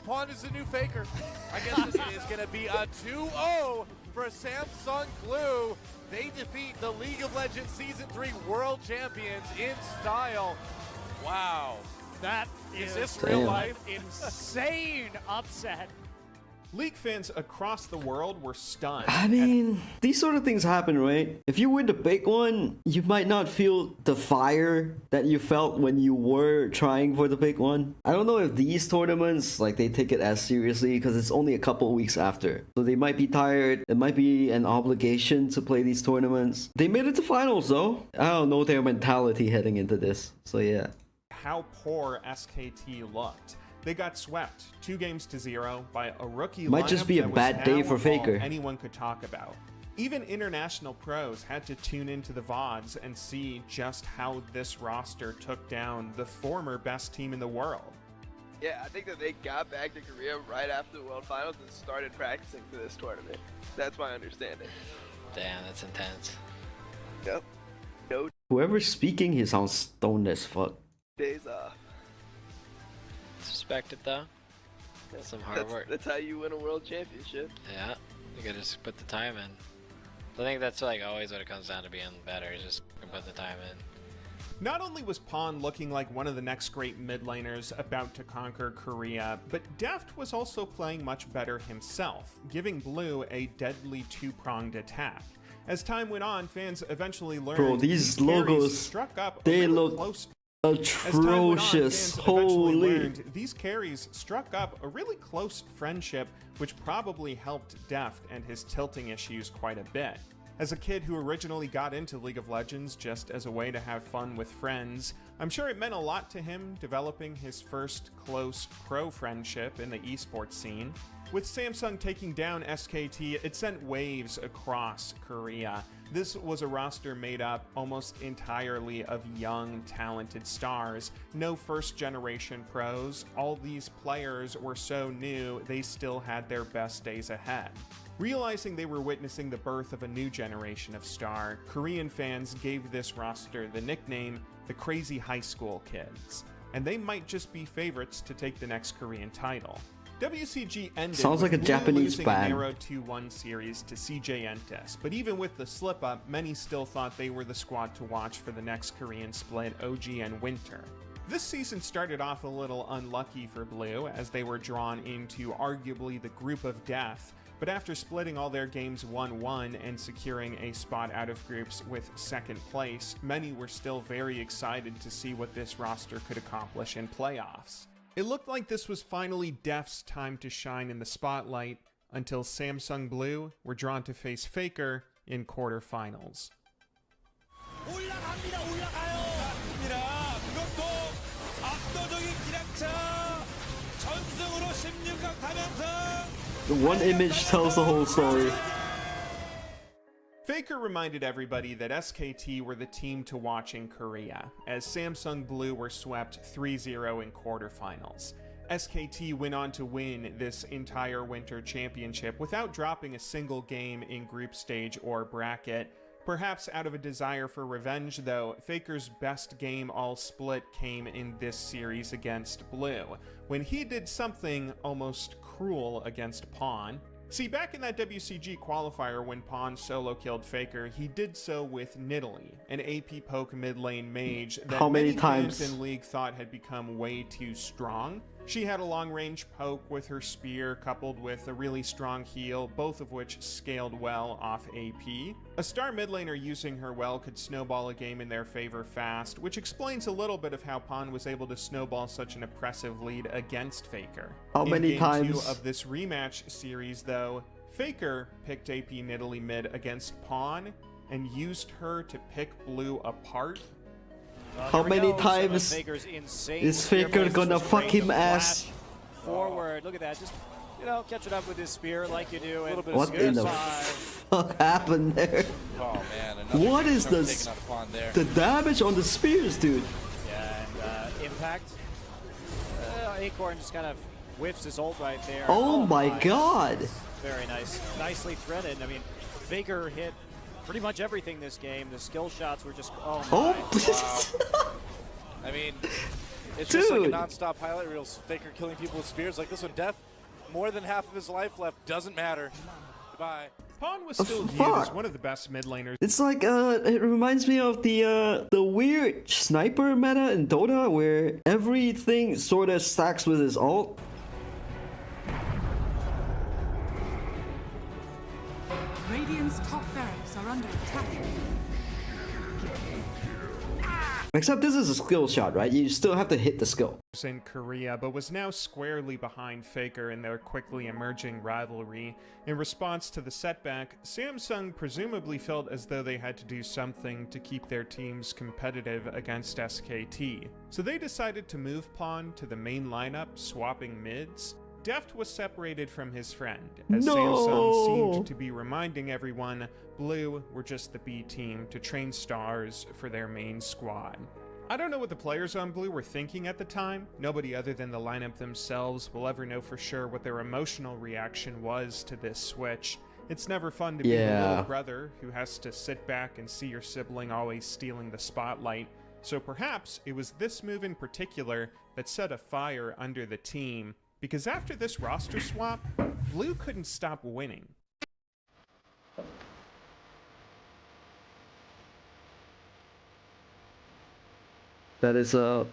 Pawn is the new Faker. I guess this is going to be a 2-0 for Samsung Blue. They defeat the League of Legends Season 3 World Champions in style. Wow. That is this real life? Insane upset. League fans across the world were stunned. I mean, these sort of things happen, right? If you win the big one, you might not feel the fire that you felt when you were trying for the big one. I don't know if these tournaments, like, they take it as seriously because it's only a couple weeks after. So they might be tired. It might be an obligation to play these tournaments. They made it to finals, though. I don't know their mentality heading into this. So yeah. how poor SKT looked. They got swept 2-0 by a rookie Might just lineup be a that was bad day now for all Faker. anyone could talk about. Even international pros had to tune into the VODs and see just how this roster took down the former best team in the world. Yeah, I think that they got back to Korea right after the World Finals and started practicing for this tournament. That's my understanding. Damn, that's intense. Yep. No Whoever's speaking, he sounds stoned as fuck. days off. It's respected though. That's some hard work. That's how you win a world championship. Yeah, you gotta just put the time in. I think that's like always what it comes down to being better, is just put the time in. Not only was Pawn looking like one of the next great mid laners about to conquer Korea, but Deft was also playing much better himself, giving Blue a deadly two-pronged attack. As time went on, fans eventually learned Bro, these carries logos, struck up they a really look close. atrocious. Holy. These carries struck up a really close friendship, which probably helped Deft and his tilting issues quite a bit. As a kid who originally got into League of Legends just as a way to have fun with friends, I'm sure it meant a lot to him developing his first close pro friendship in the esports scene. With Samsung taking down SKT, it sent waves across Korea. This was a roster made up almost entirely of young, talented stars. No first-generation pros. All these players were so new, they still had their best days ahead. Realizing they were witnessing the birth of a new generation of star, Korean fans gave this roster the nickname the Crazy High School Kids, and they might just be favorites to take the next Korean title. WCG ended Sounds like a with Japanese losing band. a narrow 2-1 series to CJ Entus, but even with the slip-up, many still thought they were the squad to watch for the next Korean split, OG and Winter. This season started off a little unlucky for Blue, as they were drawn into arguably the group of death, but after splitting all their games 1-1 and securing a spot out of groups with second place, many were still very excited to see what this roster could accomplish in playoffs. It looked like this was finally Deft's time to shine in the spotlight, until Samsung Blue were drawn to face Faker in quarterfinals. The one image tells the whole story. Faker reminded everybody that SKT were the team to watch in Korea, as Samsung Blue were swept 3-0 in quarterfinals. SKT went on to win this entire Winter Championship without dropping a single game in group stage or bracket. Perhaps out of a desire for revenge, though, Faker's best game all split came in this series against Blue, when he did something almost cruel against Pawn. See, back in that WCG qualifier when Pawn solo killed Faker, he did so with Nidalee, an AP poke mid lane mage that How many fans times? in League thought had become way too strong. She had a long-range poke with her spear coupled with a really strong heal, both of which scaled well off AP. A star mid laner using her well could snowball a game in their favor fast, which explains a little bit of how Pawn was able to snowball such an impressive lead against Faker. How many In Game times? 2 of this rematch series, though, Faker picked AP Nidalee mid against Pawn and used her to pick Blue apart. How many times is Faker gonna fuck him ass? Forward, look at that, just, you know, catching up with his spear like you do. And What in the fuck happened there? Oh man, What is this? The damage on the spears, dude. Yeah, and Impact. Acorn just kind of whiffs his ult right there. Oh my god. Very nice. Nicely threaded. I mean, Faker hit pretty much everything this game. The skill shots were just, oh my. Wow. I mean, it's just like a Dude. non-stop highlight reel. Faker killing people with spears like this one. Death, more than half of his life left. Doesn't matter. Goodbye. Pawn was still viewed fuck. as one of the best mid laners. It's like it reminds me of the weird sniper meta in Dota where everything sort of stacks with his ult. Radiant's top barracks are under attack. Except this is a skill shot, right? You still have to hit the skill. In Korea, but was now squarely behind Faker in their quickly emerging rivalry. In response to the setback, Samsung presumably felt as though they had to do something to keep their teams competitive against SKT. So they decided to move Pawn to the main lineup, swapping mids. Deft was separated from his friend, as Samsung seemed to be reminding everyone Blue were just the B team to train stars for their main squad. I don't know what the players on Blue were thinking at the time. Nobody other than the lineup themselves will ever know for sure what their emotional reaction was to this switch. It's never fun to be the little brother who has to sit back and see your sibling always stealing the spotlight. So perhaps it was this move in particular that set a fire under the team, because after this roster swap, Blue couldn't stop winning. That is a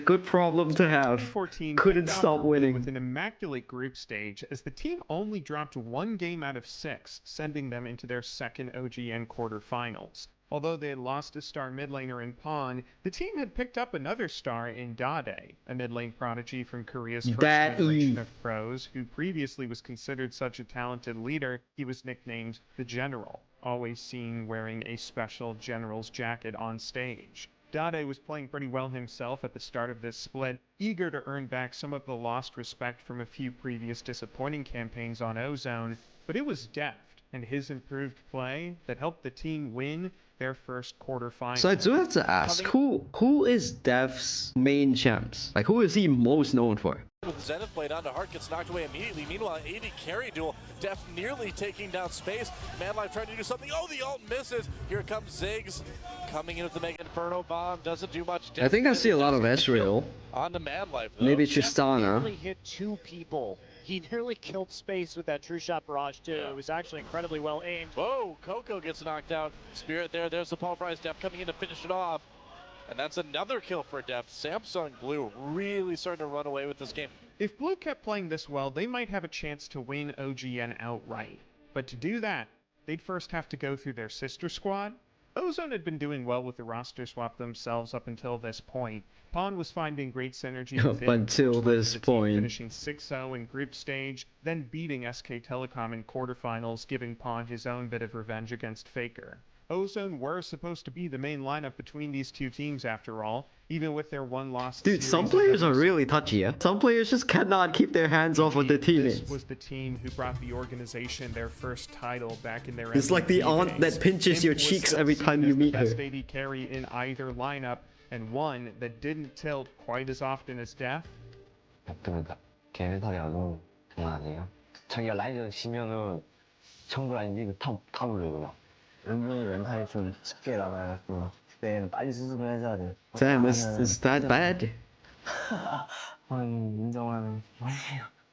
good problem to have. 14 Couldn't stop winning. With an immaculate group stage, as the team only dropped 1 game out of 6, sending them into their second OGN quarterfinals. Although they had lost a star mid laner in Pawn, the team had picked up another star in Dade, a mid lane prodigy from Korea's first generation of pros, who previously was considered such a talented leader. He was nicknamed the General, always seen wearing a special general's jacket on stage. Dade was playing pretty well himself at the start of this split, eager to earn back some of the lost respect from a few previous disappointing campaigns on Ozone, but it was Deft and his improved play that helped the team win their first quarterfinal. So I do have to ask, who is Deft's main champs? Like, who is he most known for? With Zenith blade onto Heart, gets knocked away immediately. Meanwhile, AD carry duel. Deft nearly taking down space. Madlife trying to do something. Oh, the ult misses. Here comes Ziggs coming in with the Mega Inferno Bomb. Doesn't do much damage. I think I see a lot of Ezreal. On the Madlife, though. Maybe Tristana. He hit 2 people. He nearly killed space with that True Shot Barrage too. It was actually incredibly well aimed. Whoa, Coco gets knocked out. Spirit there's the pulverized Deft coming in to finish it off. And that's another kill for Deft. Samsung Blue really starting to run away with this game. If Blue kept playing this well, they might have a chance to win OGN outright. But to do that, they'd first have to go through their sister squad. Ozone had been doing well with the roster swap themselves up until this point. Pawn was finding great synergy with Up until this point. Finishing 6-0 in group stage, then beating SK Telecom in quarterfinals, giving Pawn his own bit of revenge against Faker. Ozone were supposed to be the main lineup between these two teams after all, even with their one loss. Dude, some players are really touchy, yeah? Some players just cannot keep their hands off of their teammates. This was the team who brought the organization their first title back in their It's like the aunt that pinches your cheeks every time you meet her. Best AD carry in either lineup, and one that didn't tilt quite as often as Deft. 걔네들이 안 장난 아니에요. 자기가 라인을 지면은 정글 아닌지 탑 올려요. 은근히 멘탈이 좀 쉽게 나가요. 그때는 빨리 수습을 해줘야 돼. Damn, is that bad? 인정하는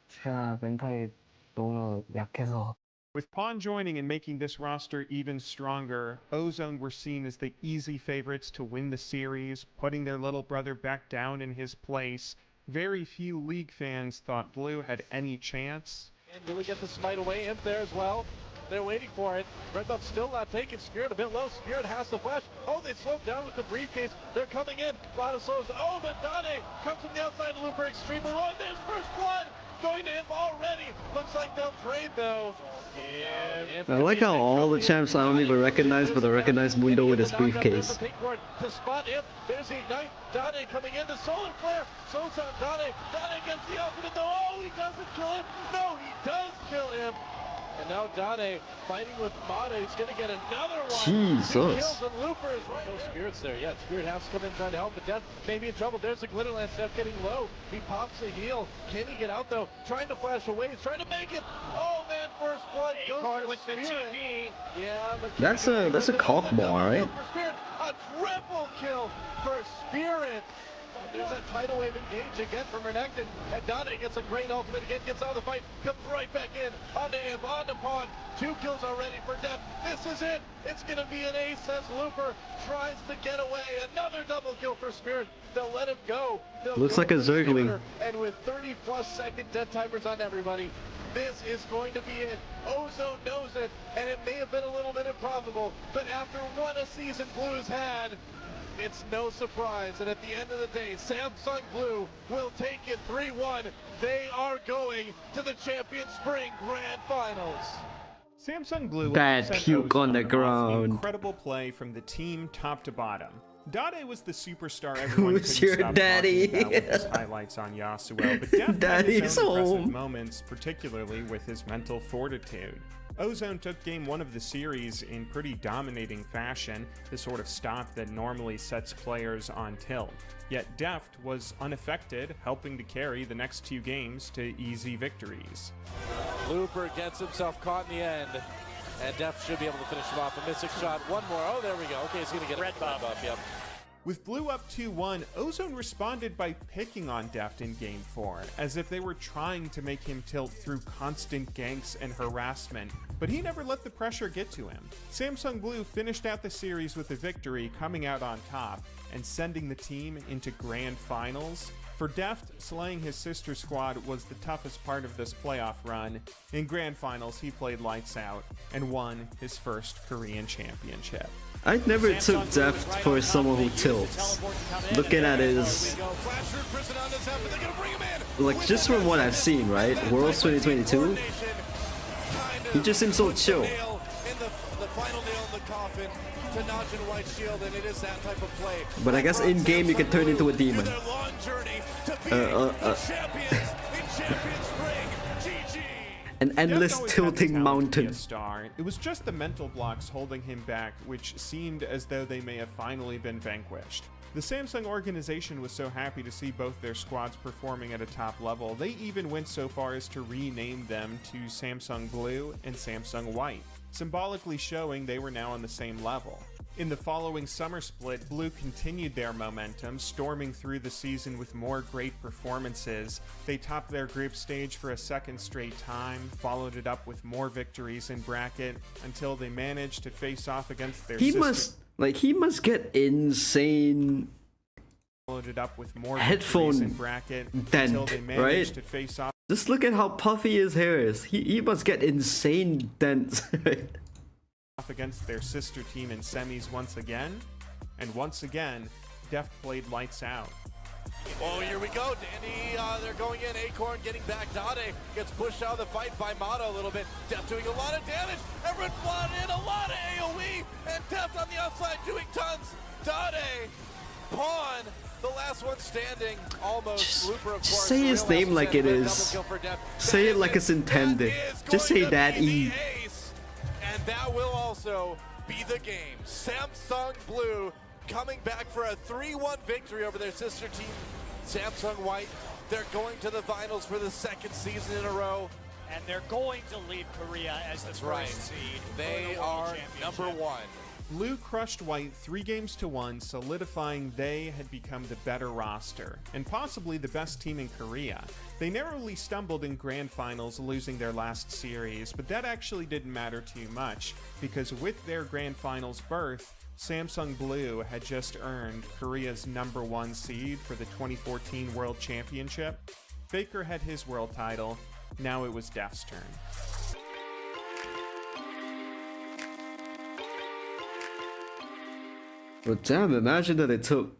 제가 멘탈이 너무 약해서. With Pawn joining and making this roster even stronger, Ozone were seen as the easy favorites to win the series, putting their little brother back down in his place. Very few League fans thought Blue had any chance. And do we get the smite away? Imp there as well. They're waiting for it. Red Buff still not taking. Spirit a bit low. Spirit has the flash. Oh, they slowed down with the briefcase. They're coming in. A lot of slows. Oh, but Dade comes from the outside. Looper extreme. Oh, there's first blood. Going to Imp already. Looks like they'll trade though. Yeah. I like how all the champs I don't even recognize, but I recognize Mundo with his briefcase. To spot Imp. There's the Ignite. Dade coming into Solar Flare. So's on Dade. Dade gets the ultimate though. Oh, he doesn't kill him. No, he does kill him. And now Dade fighting with Mata. He's going to get another one. Jesus. 2 kills and Loopers. No Spirits there. Yeah, Spirit has to come in trying to help, but Deft may be in trouble. There's the Glitterland. Deft getting low. He pops the heal. Can he get out though? Trying to flash away. He's trying to make it. Oh man, first blood goes with the TP. Yeah, but That's a cock ball, right? Spirit, a triple kill for Spirit. There's that tidal wave engage again from Renekton, and Dade gets a great ultimate again, gets out of the fight, comes right back in, onto Imp, onto Pawn, 2 kills already for Deft. This is it, it's gonna be an ace as Looper tries to get away, another double kill for Spirit. They'll let him go. Looks like a Zergling. And with 30 plus second dead timers on everybody, this is going to be it. Ozone knows it, and it may have been a little bit improbable, but after what a season Blue has had, It's no surprise, and at the end of the day, Samsung Blue will take it 3-1. They are going to the Champion Spring Grand Finals. Samsung Blue Bad sent puke on the Ozone off ground. incredible play from the team top to bottom. Dade was the superstar everyone Who's couldn't your stop daddy? talking about with his highlights on Yasuo, but Deft had his Daddy's own impressive home. moments, particularly with his mental fortitude. Ozone took game 1 of the series in pretty dominating fashion, the sort of stop that normally sets players on tilt. Yet Deft was unaffected, helping to carry the next 2 games to easy victories. Looper gets himself caught in the end, and Deft should be able to finish him off. A missing shot, one more. Oh, there we go. Okay, he's going to get Red a buff. Yep. With Blue up 2-1, Ozone responded by picking on Deft in Game 4, as if they were trying to make him tilt through constant ganks and harassment, but he never let the pressure get to him. Samsung Blue finished out the series with a victory, coming out on top, and sending the team into Grand Finals. For Deft, slaying his sister squad was the toughest part of this playoff run. In Grand Finals, he played lights out and won his first Korean championship. I never took Deft for someone who tilts. Looking at his, like, just from what I've seen, right? Worlds 2022, he just seems so chill. But I guess in game you can turn into a demon. An endless tilting mountain. Star. It was just the mental blocks holding him back, which seemed as though they may have finally been vanquished. The Samsung organization was so happy to see both their squads performing at a top level, they even went so far as to rename them to Samsung Blue and Samsung White, symbolically showing they were now on the same level. In the following summer split, Blue continued their momentum, storming through the season with more great performances. They topped their group stage for a second straight time, followed it up with more victories in bracket, until they managed to face off against their He must get insane followed it up with more headphone in bracket, dent, until they managed right? to face off. Just look at how puffy his hair is. He must get insane dents. Against their sister team in semis once again, and once again, Deft played lights out. Oh, here we go, Danny. They're going in. Acorn getting back. Dade gets pushed out of the fight by Motto a little bit. Deft doing a lot of damage. Everyone flying in, a lot of AoE, and Deft on the outside doing tons. Dade, Pawn, the last one standing, almost. Looper, of course. Say his name like it is. Say it like it's intended. Just say Daddy. And that will also be the game. Samsung Blue coming back for a 3-1 victory over their sister team, Samsung White. They're going to the finals for the second season in a row. And they're going to leave Korea as the first seed. They are number 1. Blue crushed White 3-1, solidifying they had become the better roster, and possibly the best team in Korea. They narrowly stumbled in Grand Finals, losing their last series, but that actually didn't matter too much, because with their Grand Finals berth, Samsung Blue had just earned Korea's #1 seed for the 2014 World Championship. Faker had his world title, now it was Deft's turn. But damn, imagine that it took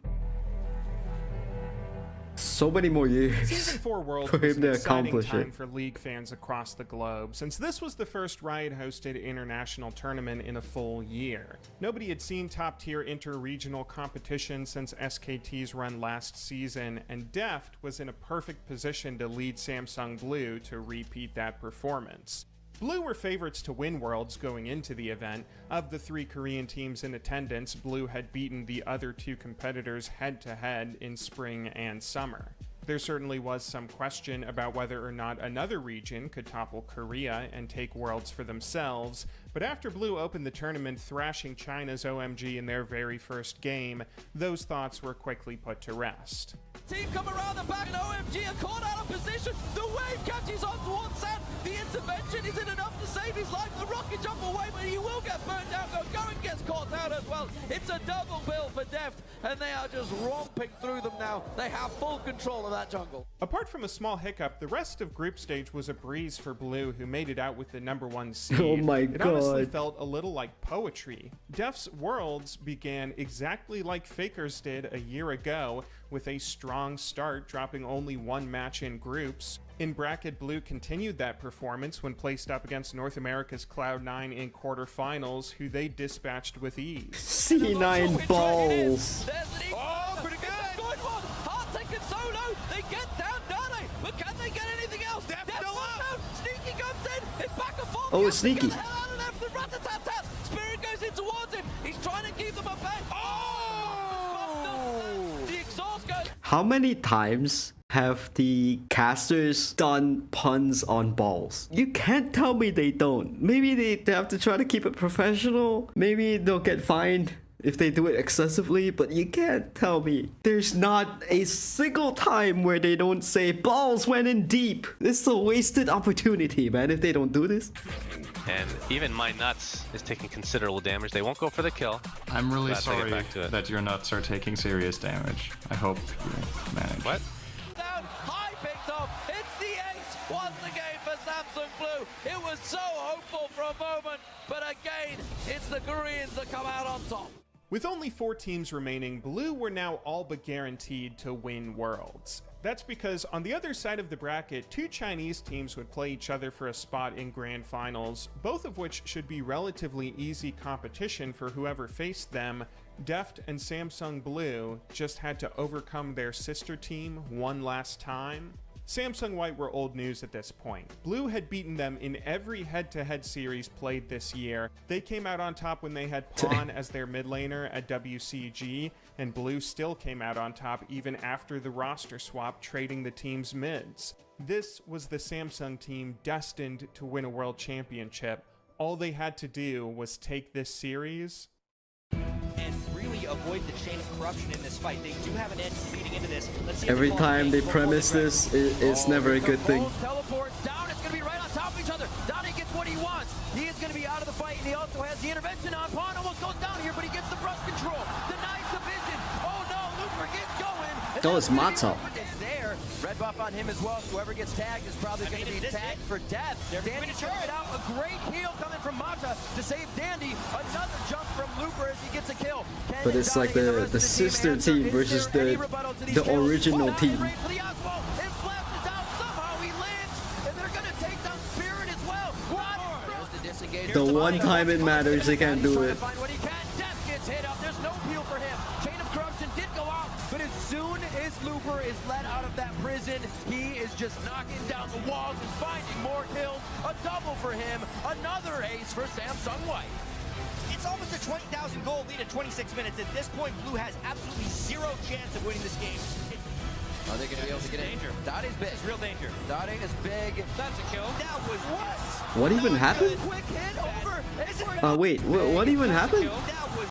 so many more years Season 4 Worlds for was him an to exciting accomplish time it. for League fans across the globe, since this was the first Riot-hosted international tournament in a full year. Nobody had seen top-tier inter-regional competition since SKT's run last season, and Deft was in a perfect position to lead Samsung Blue to repeat that performance. Blue were favorites to win Worlds going into the event. Of the 3 Korean teams in attendance, Blue had beaten the other 2 competitors head-to-head in spring and summer. There certainly was some question about whether or not another region could topple Korea and take Worlds for themselves, but after Blue opened the tournament thrashing China's OMG in their very first game, those thoughts were quickly put to rest. Team come around the back and OMG are caught out of position. The wave catches on towards Sen. The intervention isn't enough to save his life. The rocket jump away, but he will get burned out. Garen gets caught out as well. It's a double bill for Deft, and they are just romping through them now. They have full control of that jungle. Apart from a small hiccup, the rest of group stage was a breeze for Blue, who made it out with the #1 seed. Oh my It honestly God. felt a little like poetry. Deft's Worlds began exactly like Faker's did a year ago, with a strong start, dropping only one match in groups. In bracket, Blue continued that performance when placed up against North America's Cloud9 in quarterfinals, who they dispatched with ease. C9 balls. Oh, pretty good. Good one. Heartsick and Solo. They get down, Dade. But can they get anything else? Deft still out. Sneaky comes in. It's back and forth. Oh, it's Sneaky. Get the hell out of there. The rat-a-tat-tat. Spirit goes in towards him. He's trying to keep them at bay. Oh! The exhaust goes. How many times have the casters done puns on balls? You can't tell me they don't. Maybe they have to try to keep it professional. Maybe they'll get fined if they do it excessively, but you can't tell me there's not a single time where they don't say balls went in deep. This is a wasted opportunity, man, if they don't do this. And even my nuts is taking considerable damage. They won't go for the kill. I'm really Glad to get sorry back to it. that your nuts are taking serious damage. I hope you manage. What? Down, high picked off. It's the ace once again for Samsung Blue. It was so hopeful for a moment, but again, it's the Koreans that come out on top. With only 4 teams remaining, Blue were now all but guaranteed to win Worlds. That's because on the other side of the bracket, 2 Chinese teams would play each other for a spot in grand finals, both of which should be relatively easy competition for whoever faced them. Deft and Samsung Blue just had to overcome their sister team one last time. Samsung White were old news at this point. Blue had beaten them in every head-to-head series played this year. They came out on top when they had Pawn as their mid laner at WCG, and Blue still came out on top even after the roster swap, trading the team's mids. This was the Samsung team destined to win a world championship. All they had to do was take this series and really avoid the chain of corruption in this fight. They do have an edge leading into this. Let's see Every time they premise this, it's never a good thing. Teleports down. It's going to be right on top of each other. Dade gets what he wants. He is going to be out of the fight, and he also has the intervention on. Pawn almost goes down here, but he gets the brush control. Denies the vision. Oh no, Looper gets going. Oh, it's Mata. It's there. Red buff on him as well. Whoever gets tagged is probably going to be tagged for death. Dandy tries it out. A great heal coming from Mata to save Dandy. Another jump from Looper as he gets a kill. But it's like the sister team versus the original team. The one time it matters, they can't do it. Deft gets hit up. There's no peel for him. Chain of corruption did go out, but as soon as Looper is let out of that prison, he is just knocking down the walls and finding more kills. A double for him. Another ace for Samsung White. It's almost a 20,000 goal lead at 26 minutes. At this point, Blue has absolutely zero chance of winning this game. Are they going to be able to get in? Danger. Dade's big. This is real danger. Dade is big. That's a kill. That was what? What even happened? Quick hit over. Wait, what even happened? That was.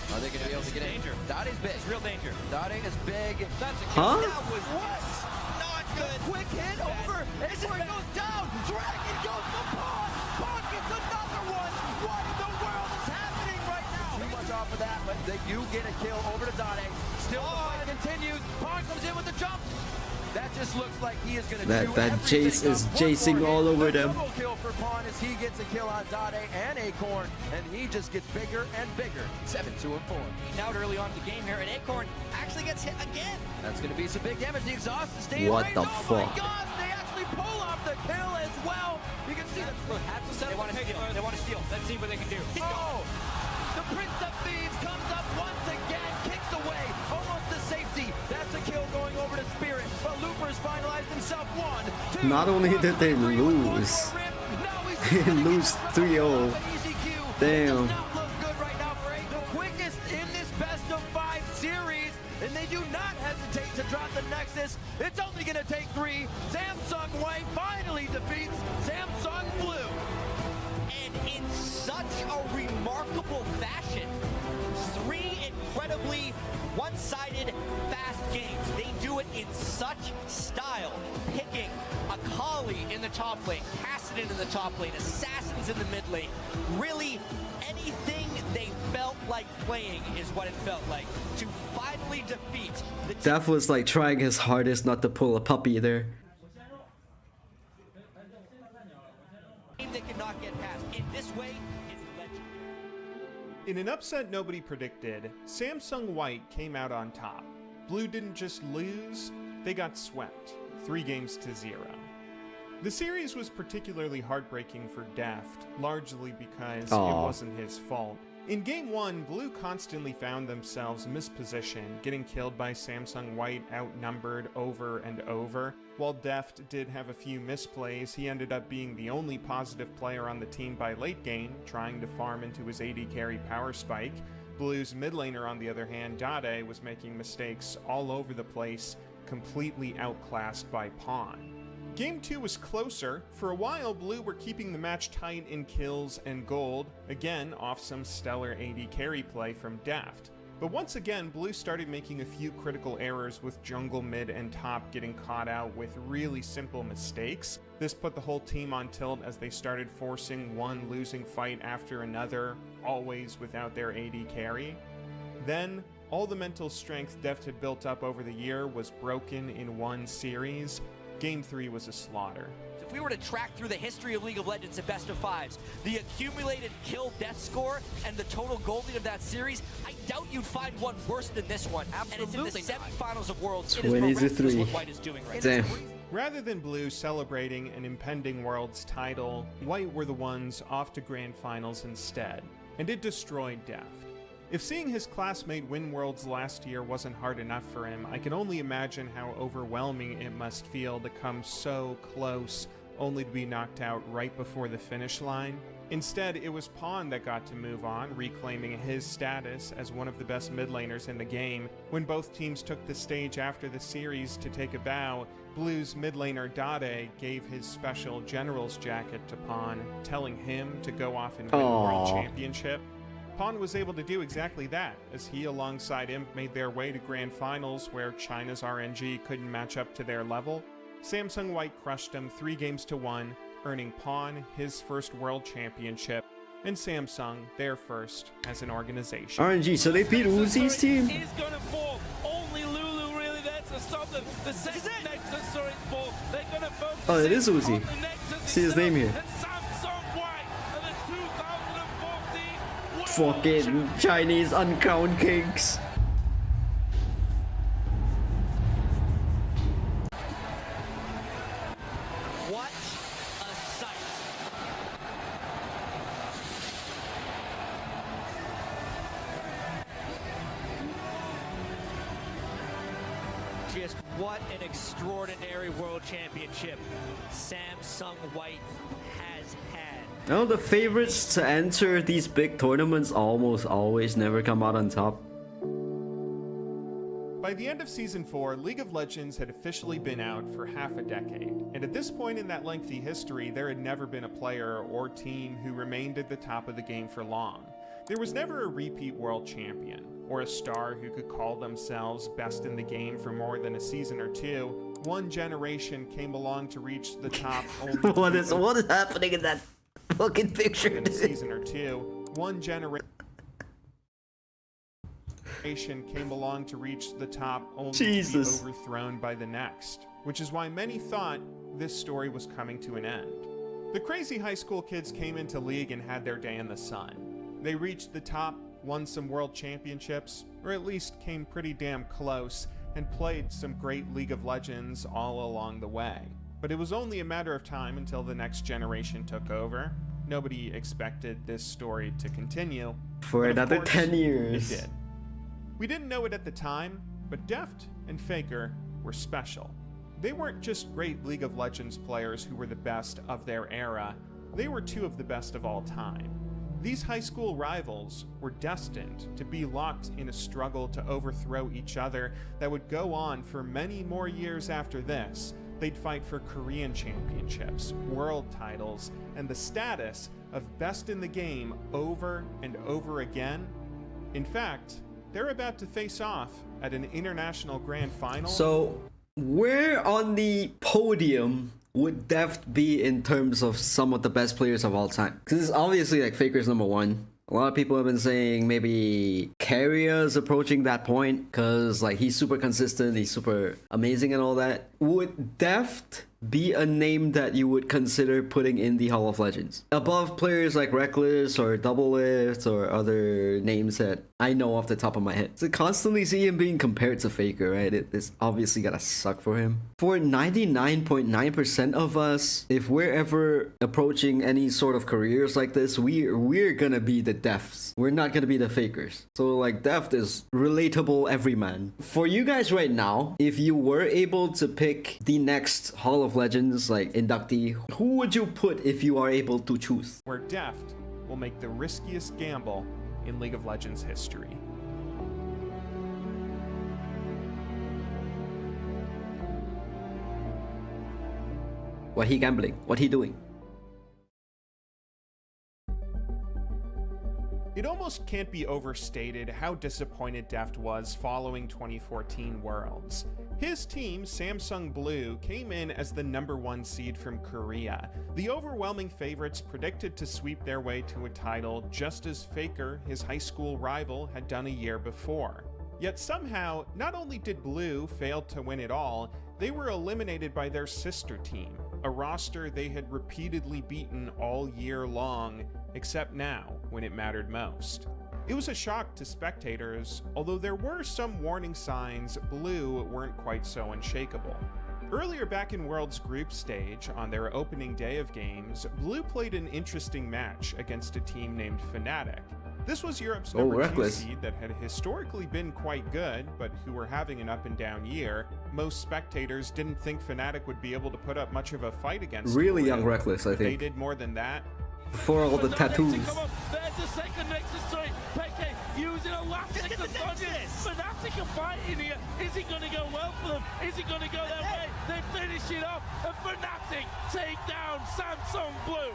Are they going to be able to get in? Danger. Dade's big. This is real danger. Dade is big. That's a kill. Huh? That was what? Not good. Quick hit over. Ezra goes down. Dragon goes for Pawn. Pawn gets another one. What in the world is happening right now? Too much off of that, but they do get a kill over to Dade. Still the fight continues. Pawn comes in with the jump. That just looks like he is going to do That Jace is jacing all over them. Double kill for Pawn as he gets a kill on Dade and Acorn, and he just gets bigger and bigger. 7-2-4. Out early on in the game here, and Acorn actually gets hit again. That's going to be some big damage. The exhaust is staying What right. the Oh fuck? my God, they actually pull off the kill as well. You can see They want to steal. They want to steal. Let's see what they can do. Oh, the Prince of Thieves comes up once again, kicks away, almost to safety. That's a kill going over to Spirit, but Looper's finalized himself 1, 2. Not only did they lose, they lose 3-0. Damn. Not look good right now for the quickest in this best of 5 series, and they do not hesitate to drop the Nexus. It's only going to take 3. Samsung White finally defeats Samsung Blue. And in such a remarkable fashion, 3 incredibly one-sided fast games. They do it in such style, picking Akali in the top lane, Cassidy in the top lane, Assassins in the mid lane. Really, anything they felt like playing is what it felt like. To finally defeat the Deft was like trying his hardest not to pull a puppy there. team they could not get past. In this way, is legendary. In an upset nobody predicted, Samsung White came out on top. Blue didn't just lose, they got swept, 3-0. The series was particularly heartbreaking for Deft, largely because it wasn't his fault. In Game 1, Blue constantly found themselves mispositioned, getting killed by Samsung White outnumbered over and over. While Deft did have a few misplays, he ended up being the only positive player on the team by late game, trying to farm into his AD carry power spike. Blue's mid laner, on the other hand, Dade, was making mistakes all over the place, completely outclassed by Pawn. Game 2 was closer. For a while, Blue were keeping the match tight in kills and gold, again off some stellar AD carry play from Deft. But once again, Blue started making a few critical errors, with jungle, mid, and top getting caught out with really simple mistakes. This put the whole team on tilt as they started forcing one losing fight after another, always without their AD carry. Then, all the mental strength Deft had built up over the year was broken in one series. Game 3 was a slaughter. If we were to track through the history of League of Legends at best of fives, the accumulated kill death score and the total golding of that series, I doubt you'd find one worse than this one. And it's in the semifinals of Worlds. It is miraculous what White is doing right now. Rather than Blue celebrating an impending Worlds title, White were the ones off to Grand Finals instead, and it destroyed Deft. If seeing his classmate win Worlds last year wasn't hard enough for him, I can only imagine how overwhelming it must feel to come so close, only to be knocked out right before the finish line. Instead, it was Pawn that got to move on, reclaiming his status as one of the best mid laners in the game. When both teams took the stage after the series to take a bow, Blue's mid laner Dade gave his special General's jacket to Pawn, telling him to go off and win the World Championship. Pawn was able to do exactly that, as he alongside him made their way to Grand Finals, where China's RNG couldn't match up to their level. Samsung White crushed him 3-1, earning Pawn his first World Championship, and Samsung their first as an organization. RNG, so they beat Uzi's team? Is gonna fall. Only Lulu really there to stop them. The second Nexus saw it fall. They're gonna focus. Oh, it is Uzi. See his name here. Fucking Chinese uncrowned kings. What a sight. Just what an extraordinary World Championship Samsung White has had. Now the favorites to enter these big tournaments almost always never come out on top. By the end of Season 4, League of Legends had officially been out for half a decade, and at this point in that lengthy history, there had never been a player or team who remained at the top of the game for long. There was never a repeat world champion, or a star who could call themselves best in the game for more than a season or two. One generation came along to reach the top only what is happening in that fucking picture? In a season or two, one generation came along to reach the top only to be overthrown by the next, which is why many thought this story was coming to an end. The crazy high school kids came into League and had their day in the sun. They reached the top, won some world championships, or at least came pretty damn close, and played some great League of Legends all along the way. But it was only a matter of time until the next generation took over. Nobody expected this story to continue. For another 10 years. It did. We didn't know it at the time, but Deft and Faker were special. They weren't just great League of Legends players who were the best of their era, they were two of the best of all time. These high school rivals were destined to be locked in a struggle to overthrow each other that would go on for many more years after this. They'd fight for Korean championships, world titles, and the status of best in the game over and over again. In fact, they're about to face off at an international grand final. So, where on the podium would Deft be in terms of some of the best players of all time? Because obviously like Faker's number one. A lot of people have been saying maybe Carrier is approaching that point because like he's super consistent, he's super amazing and all that. Would Deft be a name that you would consider putting in the Hall of Legends? Above players like Reckless or Double Lift or other names that I know off the top of my head. To constantly see him being compared to Faker, right? It's obviously gotta suck for him. For 99.9% of us, if we're ever approaching any sort of careers like this, we're gonna be the Defts. We're not gonna be the Fakers. So like Deft is relatable everyman. For you guys right now, if you were able to pick the next Hall of Legends like inductee, who would you put if you are able to choose? Where Deft will make the riskiest gamble in League of Legends history. What he gambling? What he doing? It almost can't be overstated how disappointed Deft was following 2014 Worlds. His team, Samsung Blue, came in as the #1 seed from Korea. The overwhelming favorites predicted to sweep their way to a title just as Faker, his high school rival, had done a year before. Yet somehow, not only did Blue fail to win it all, they were eliminated by their sister team, a roster they had repeatedly beaten all year long, except now, when it mattered most. It was a shock to spectators, although there were some warning signs Blue weren't quite so unshakable. Earlier back in World's group stage, on their opening day of games, Blue played an interesting match against a team named Fnatic. This was Europe's #2 seed that had historically been quite good, but who were having an up and down year. Most spectators didn't think Fnatic would be able to put up much of a fight against Really Blue. young Reckless, I think. They did more than that. Before all the tattoos. There's the second Nexus straight. Peke using a last second Nexus. Fnatic are fighting here. Is it going to go well for them? Is it going to go their way? They finish it up, and Fnatic take down Samsung Blue.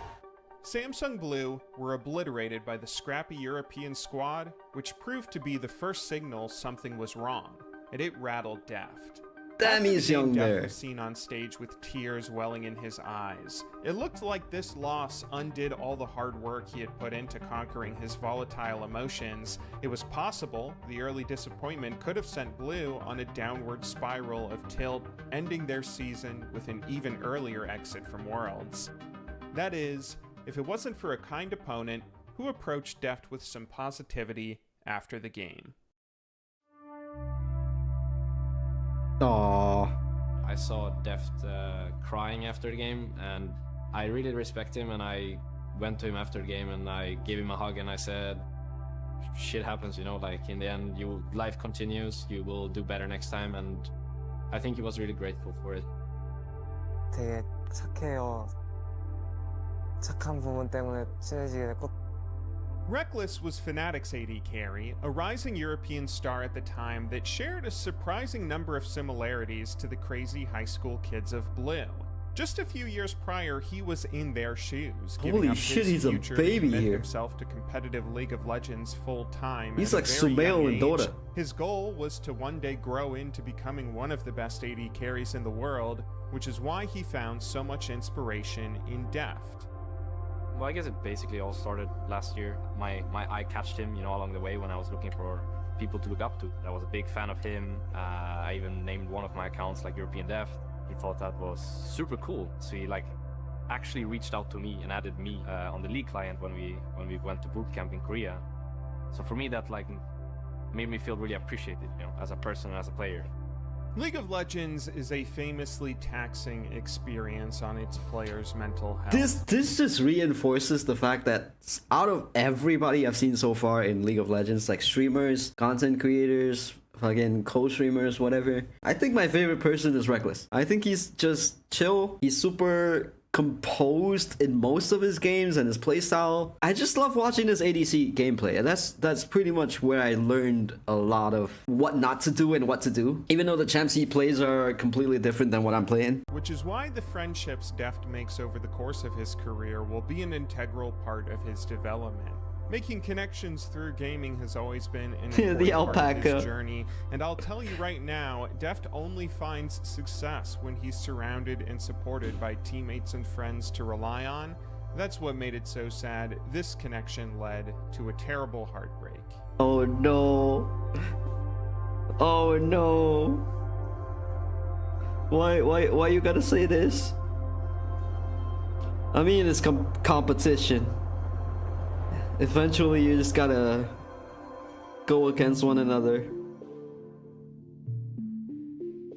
Samsung Blue were obliterated by the scrappy European squad, which proved to be the first signal something was wrong, and it rattled Deft. Damn, he's young Deft there. was seen on stage with tears welling in his eyes. It looked like this loss undid all the hard work he had put into conquering his volatile emotions. It was possible the early disappointment could have sent Blue on a downward spiral of tilt, ending their season with an even earlier exit from Worlds. That is, if it wasn't for a kind opponent who approached Deft with some positivity after the game. Aww. I saw Deft crying after the game, and I really respect him, and I went to him after the game and I gave him a hug and I said, shit happens, you know, like in the end, life continues, you will do better next time, and I think he was really grateful for it. 되게 착해요. 착한 부분 때문에 친해지게 됐고. Reckless was Fnatic's AD carry, a rising European star at the time that shared a surprising number of similarities to the crazy high school kids of Blue. Just a few years prior, he was in their shoes. Holy shit, he's a baby here. Himself to competitive League of Legends full time. He's like Sumail in Dota. His goal was to one day grow into becoming one of the best AD carries in the world, which is why he found so much inspiration in Deft. Well, I guess it basically all started last year. My eye catched him, you know, along the way when I was looking for people to look up to. I was a big fan of him. I even named one of my accounts like European Deft. He thought that was super cool. So he like actually reached out to me and added me on the League client when we went to boot camp in Korea. So for me, that like made me feel really appreciated, you know, as a person and as a player. League of Legends is a famously taxing experience on its players' mental health. This just reinforces the fact that out of everybody I've seen so far in League of Legends, like streamers, content creators, fucking co-streamers, whatever, I think my favorite person is Reckless. I think he's just chill. He's super composed in most of his games and his playstyle. I just love watching his ADC gameplay, and that's pretty much where I learned a lot of what not to do and what to do, even though the champs he plays are completely different than what I'm playing. Which is why the friendships Deft makes over the course of his career will be an integral part of his development. Making connections through gaming has always been an The important part of alpaca. his journey, and I'll tell you right now, Deft only finds success when he's surrounded and supported by teammates and friends to rely on. That's what made it so sad. This connection led to a terrible heartbreak. Oh no. Oh no. Why you gotta say this? I mean, it's competition. Eventually, you just gotta go against one another.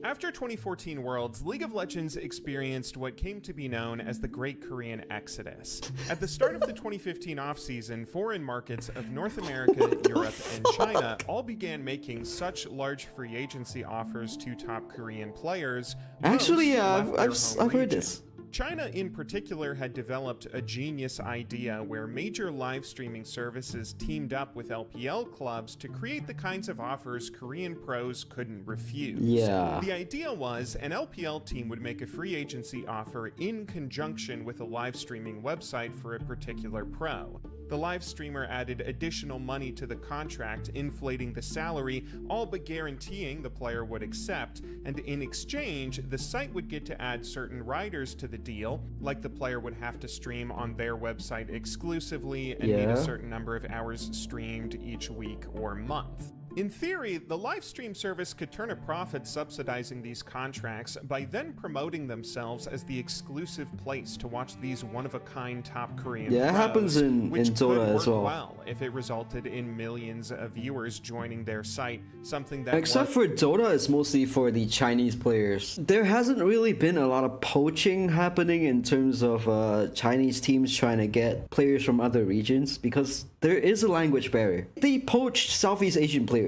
After 2014 Worlds, League of Legends experienced what came to be known as the Great Korean Exodus. At the start of the 2015 offseason, foreign markets of North America, Europe, and China all began making such large free agency offers to top Korean players. Actually, yeah, most left their I've home heard region. this. China in particular had developed a genius idea where major live streaming services teamed up with LPL clubs to create the kinds of offers Korean pros couldn't refuse. Yeah. The idea was an LPL team would make a free agency offer in conjunction with a live streaming website for a particular pro. The live streamer added additional money to the contract, inflating the salary, all but guaranteeing the player would accept, and in exchange, the site would get to add certain riders to the deal, like the player would have to stream on their website exclusively and need a certain number of hours streamed each week or month. In theory, the live stream service could turn a profit subsidizing these contracts by then promoting themselves as the exclusive place to watch these one-of-a-kind top Korean Yeah, it pros, happens in which Dota could as work well. if it resulted in millions of viewers joining their site, something that Except for Dota, it's mostly for the Chinese players. There hasn't really been a lot of poaching happening in terms of Chinese teams trying to get players from other regions because there is a language barrier. They poached Southeast Asian players.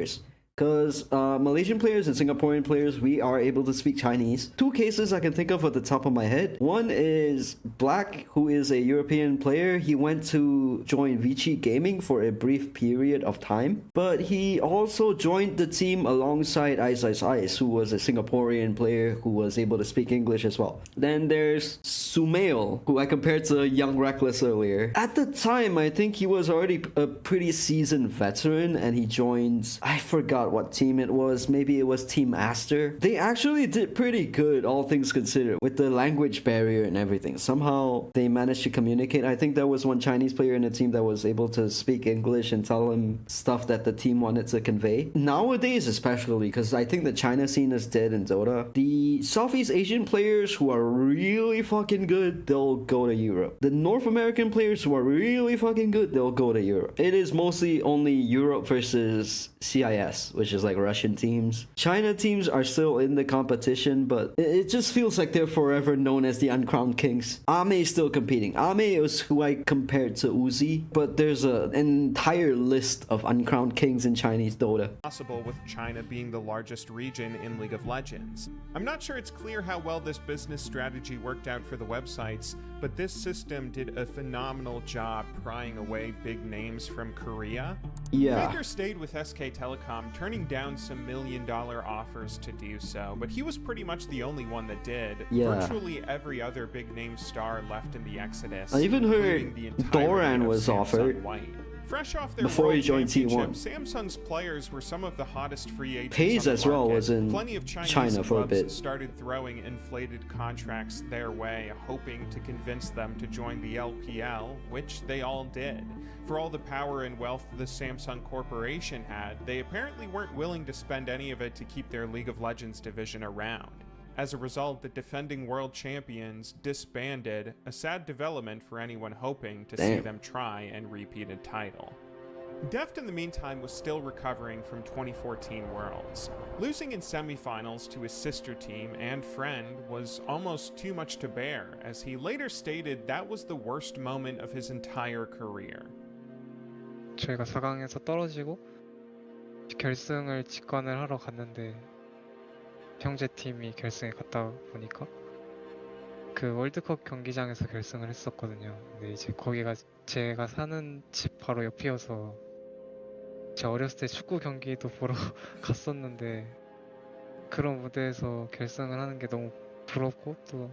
Because Malaysian players and Singaporean players, we are able to speak Chinese. Two cases I can think of at the top of my head. One is Black, who is a European player. He went to join Vici Gaming for a brief period of time. But he also joined the team alongside Ice Ice Ice, who was a Singaporean player who was able to speak English as well. Then there's Sumail, who I compared to Young Reckless earlier. At the time, I think he was already a pretty seasoned veteran and he joined, I forgot what team it was. Maybe it was Team Aster. They actually did pretty good, all things considered, with the language barrier and everything. Somehow they managed to communicate. I think there was one Chinese player in the team that was able to speak English and tell him stuff that the team wanted to convey. Nowadays, especially, because I think the China scene is dead in Dota, the Southeast Asian players who are really fucking good, they'll go to Europe. The North American players who are really fucking good, they'll go to Europe. It is mostly only Europe versus CIS, which is like Russian teams. China teams are still in the competition, but it just feels like they're forever known as the Uncrowned Kings. Ame is still competing. Ame is who I compared to Uzi, but there's an entire list of Uncrowned Kings in Chinese Dota. Possible with China being the largest region in League of Legends. I'm not sure it's clear how well this business strategy worked out for the websites, but this system did a phenomenal job prying away big names from Korea. Yeah. Faker stayed with SK Telecom, turning down some $1 million offers to do so, but he was pretty much the only one that did. Yeah. Virtually every other big name star left in the Exodus. I even heard including the entirety Doran of was Samsung offered. White. Fresh off their Before World he joined Championship, T1. Samsung's players were some of the hottest free agents Paige on the as well market. was in Plenty of Chinese China for a clubs bit. started throwing inflated contracts their way, hoping to convince them to join the LPL, which they all did. For all the power and wealth the Samsung Corporation had, they apparently weren't willing to spend any of it to keep their League of Legends division around. As a result, the defending world champions disbanded, a sad development for anyone hoping to see them try and repeat a title. Deft in the meantime was still recovering from 2014 Worlds. Losing in semifinals to his sister team and friend was almost too much to bear, as he later stated that was the worst moment of his entire career. 저희가 4강에서 떨어지고 결승을 직관을 하러 갔는데 형제팀이 결승에 갔다 보니까 그 월드컵 경기장에서 결승을 했었거든요. 근데 이제 거기가 제가 사는 집 바로 옆이어서 제가 어렸을 때 축구 경기도 보러 갔었는데 그런 무대에서 결승을 하는 게 너무 부럽고 또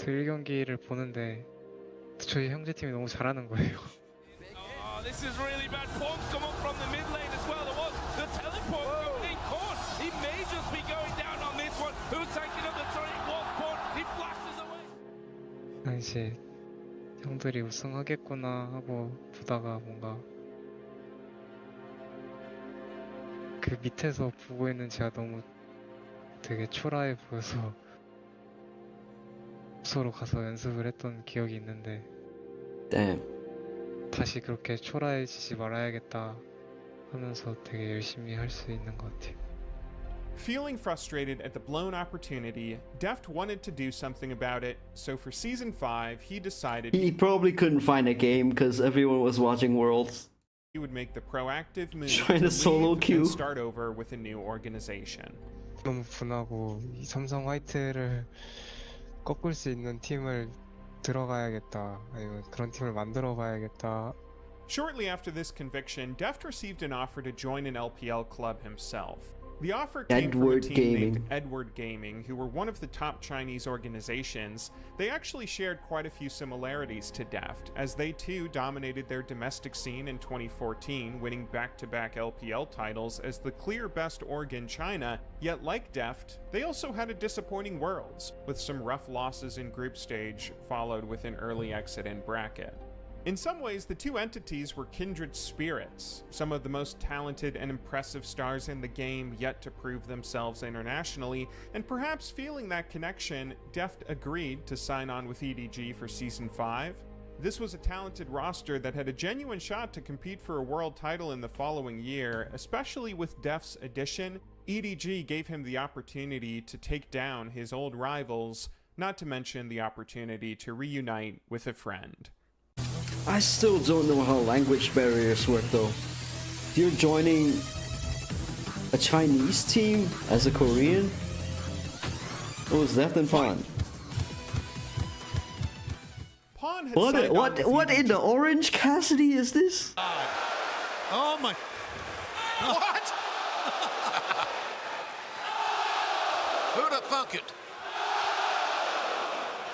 그 1경기를 보는데 저희 형제팀이 너무 잘하는 거예요. Oh, this is really bad. Pawn's come up from the mid lane as well. There was the teleport coming in. Pawn, he may just be going down on this one. Who's taking up the turret? It was Pawn. He flashes away. 당시에 형들이 우승하겠구나 하고 보다가 뭔가 그 밑에서 보고 있는 제가 너무 되게 초라해 보여서 숙소로 가서 연습을 했던 기억이 있는데 Damn. 다시 그렇게 초라해지지 말아야겠다 하면서 되게 열심히 할 수 있는 것 같아요. Feeling frustrated at the blown opportunity, Deft wanted to do something about it, so for Season 5, he decided He probably couldn't find a game because everyone was watching Worlds. he would make the proactive move Trying to to solo leave queue. and start over with a new organization. 너무 분하고 이 삼성 화이트를 꺾을 수 있는 팀을 들어가야겠다 아니면 그런 팀을 만들어 봐야겠다. Shortly after this conviction, Deft received an offer to join an LPL club himself. The offer came from a Edward team Gaming. named Edward Gaming, who were one of the top Chinese organizations. They actually shared quite a few similarities to Deft, as they too dominated their domestic scene in 2014, winning back-to-back LPL titles as the clear best org in China. Yet like Deft, they also had a disappointing Worlds, with some rough losses in group stage, followed with an early exit in bracket. In some ways, the two entities were kindred spirits, some of the most talented and impressive stars in the game yet to prove themselves internationally, and perhaps feeling that connection, Deft agreed to sign on with EDG for Season 5. This was a talented roster that had a genuine shot to compete for a world title in the following year, especially with Deft's addition. EDG gave him the opportunity to take down his old rivals, not to mention the opportunity to reunite with a friend. I still don't know how language barriers work though. If you're joining a Chinese team as a Korean, it was Deft and Pawn. Pawn had signed on with What in EDG. the Orange Cassidy is this? Oh my. What? Who'd have thunk it?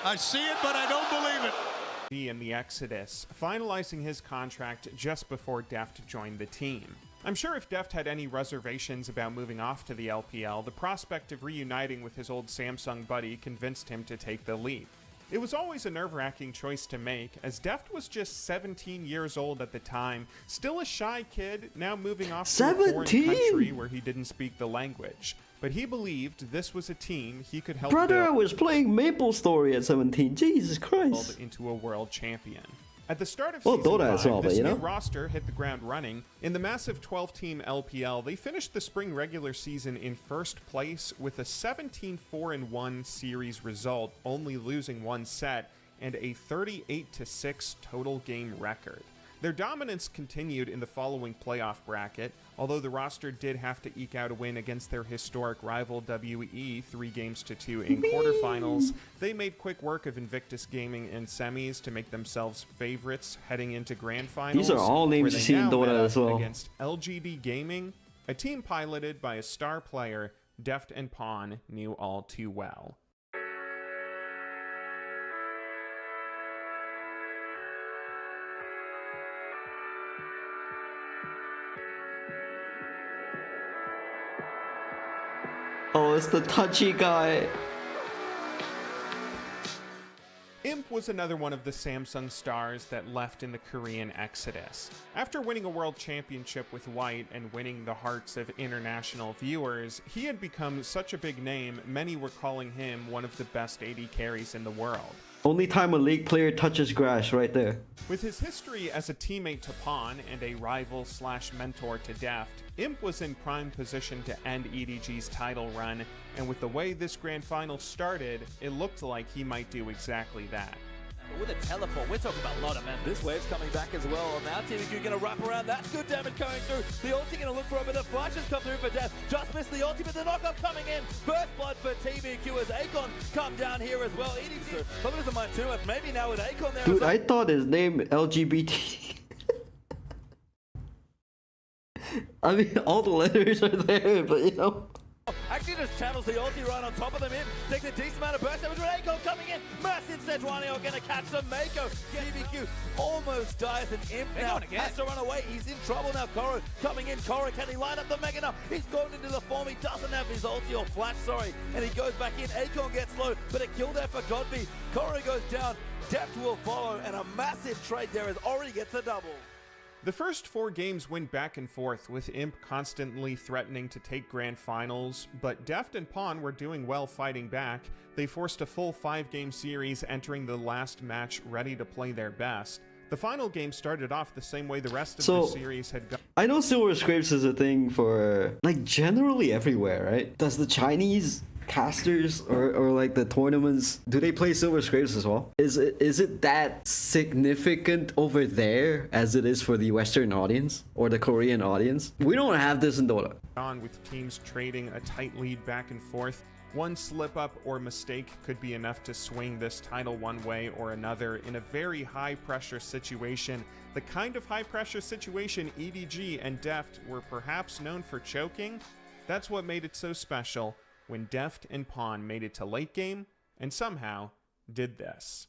I see it, but I don't believe it. In the Exodus, finalizing his contract just before Deft joined the team. I'm sure if Deft had any reservations about moving off to the LPL, the prospect of reuniting with his old Samsung buddy convinced him to take the leap. It was always a nerve-wracking choice to make, as Deft was just 17 years old at the time, still a shy kid, now moving off to a foreign 17? country where he didn't speak the language. But he believed this was a team he could help Brother, I build was playing Maple Story at 17. Jesus Christ. into a world champion. At the start of Well, Season Dota 5, as well, but this you new know. roster hit the ground running. In the massive 12-team LPL, they finished the spring regular season in first place with a 17-4-1 series result, only losing one set, and a 38-6 total game record. Their dominance continued in the following playoff bracket, although the roster did have to eke out a win against their historic rival WE 3-2 in quarterfinals. They made quick work of Invictus Gaming in semis to make themselves favorites heading into grand finals. These are all names where you they see in now Dota met up as well. against LGD Gaming, a team piloted by a star player Deft and Pawn knew all too well. Oh, it's the touchy guy. Imp was another one of the Samsung stars that left in the Korean exodus. After winning a world championship with White and winning the hearts of international viewers, he had become such a big name, many were calling him one of the best AD carries in the world. Only time a League player touches grass right there. With his history as a teammate to Pawn and a rival/mentor to Deft, Imp was in prime position to end EDG's title run, and with the way this grand final started, it looked like he might do exactly that. With a teleport, we're talking about a lot of men. This wave's coming back as well. Now TVQ going to wrap around. That's good damage going through. The ulti going to look for a bit of flashes come through for Deft. Just missed the ulti, but the knockup coming in. First blood for TVQ as Akon come down here as well. EDG probably doesn't mind too much. Maybe now with Akon there. Dude, I thought his name LGBT. I mean, all the letters are there, but you know. actually just channels the ulti right on top of them. Takes a decent amount of burst damage with Aiko coming in. Massive Sejuani are going to catch them. Mako, TBQ almost dies, and Imp now has to run away. He's in trouble now. Koro coming in. Koro, can he line up the Mega enough? He's going into the form. He doesn't have his ulti or flash, sorry. And he goes back in. Akon gets low, but a kill there for Godby. Koro goes down. Deft will follow, and a massive trade there as already gets a double. The first 4 games went back and forth, with Imp constantly threatening to take grand finals, but Deft and Pawn were doing well fighting back. They forced a full 5-game series, entering the last match ready to play their best. The final game started off the same way the rest of the series had gone. I know Silver Scrapes is a thing for, like, generally everywhere, right? Does the Chinese casters or like the tournaments, do they play Silver Scrapes as well? Is it that significant over there as it is for the Western audience or the Korean audience? We don't have this in Dota. On with teams trading a tight lead back and forth. One slip up or mistake could be enough to swing this title one way or another in a very high pressure situation. The kind of high pressure situation EDG and Deft were perhaps known for choking. That's what made it so special when Deft and Pawn made it to late game and somehow did this.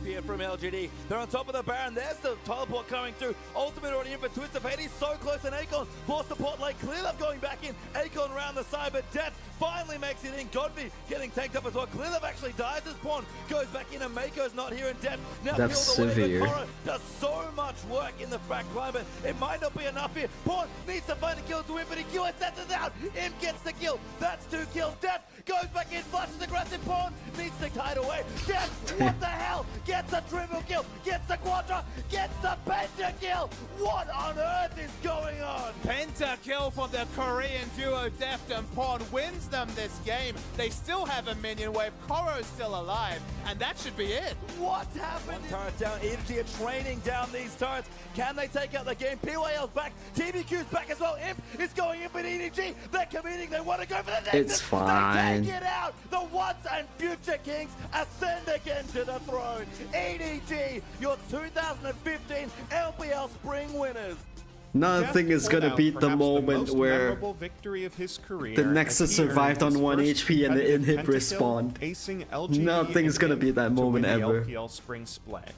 Here from LGD. They're on top of the Baron. There's the teleport coming through. Ultimate already in for Twist of Fate. He's so close, and Akon forced the pot late. Clearlove going back in. Akon around the side, but Deft finally makes it in. Godby getting tanked up as well. Clearlove actually dies as Pawn goes back in, and Mako's not here, and Deft now That's killed away. severe. Koro does so much work in the back line, but it might not be enough here. Pawn needs to find a kill to Infinity Q. It sets us out. Imp gets the kill. That's 2 kills. Deft goes back in, flashes aggressive. Pawn needs to kite away. Deft, what the hell? Gets a triple kill, gets the quadra, gets the penta kill. What on earth is going on? Penta kill from the Korean duo Deft and Pawn wins them this game. They still have a minion wave. Koro's still alive, and that should be it. What happened? One turret down. EDG are training down these turrets. Can they take out the game? PYL's back. TBQ's back as well. Imp is going in with EDG. They're committing. They want to go for the next. It's fine. They take it out. The once and future kings ascend again to the throne. EDG, your 2015 LPL Spring winners. Nothing is gonna beat the moment where the Nexus survived on 1 HP and the inhib respawned. Nothing's gonna beat that moment ever. LPL Spring Split.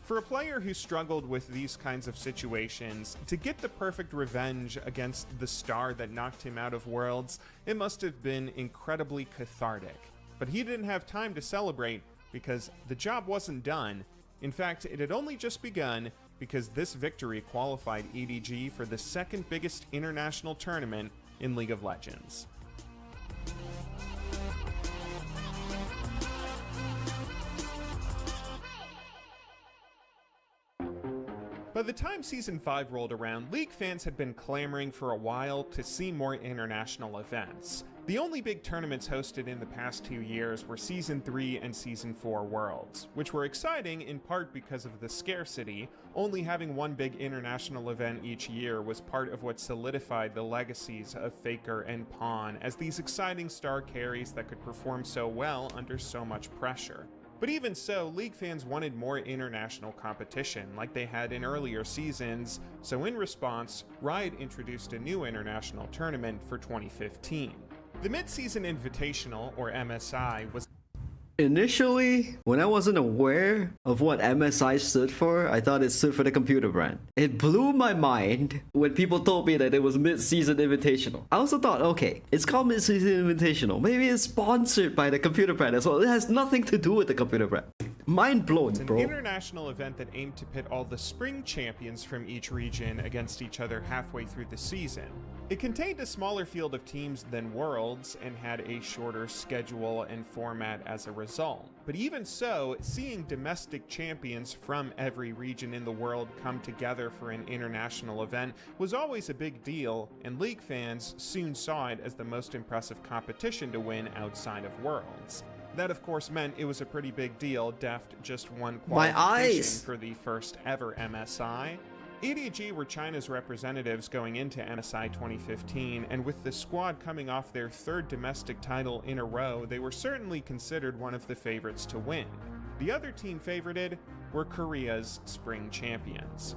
For a player who struggled with these kinds of situations, to get the perfect revenge against the star that knocked him out of Worlds, it must have been incredibly cathartic. But he didn't have time to celebrate because the job wasn't done. In fact, it had only just begun because this victory qualified EDG for the 2nd biggest international tournament in League of Legends. By the time Season 5 rolled around, League fans had been clamoring for a while to see more international events. The only big tournaments hosted in the past 2 years were Season 3 and Season 4 Worlds, which were exciting in part because of the scarcity. Only having one big international event each year was part of what solidified the legacies of Faker and Pawn as these exciting star carries that could perform so well under so much pressure. But even so, League fans wanted more international competition like they had in earlier seasons, so in response, Riot introduced a new international tournament for 2015. The Mid-Season Invitational, or MSI, was Initially, when I wasn't aware of what MSI stood for, I thought it stood for the computer brand. It blew my mind when people told me that it was Mid-Season Invitational. I also thought, okay, it's called Mid-Season Invitational. Maybe it's sponsored by the computer brand as well. It has nothing to do with the computer brand. Mind blown, bro. It's an international event that aimed to pit all the spring champions from each region against each other halfway through the season. It contained a smaller field of teams than Worlds and had a shorter schedule and format as a result. But even so, seeing domestic champions from every region in the world come together for an international event was always a big deal, and League fans soon saw it as the most impressive competition to win outside of Worlds. That of course meant it was a pretty big deal. Deft just won qualification for the first ever MSI. EDG were China's representatives going into MSI 2015, and with the squad coming off their 3rd domestic title in a row, they were certainly considered one of the favorites to win. The other team favorited were Korea's spring champions.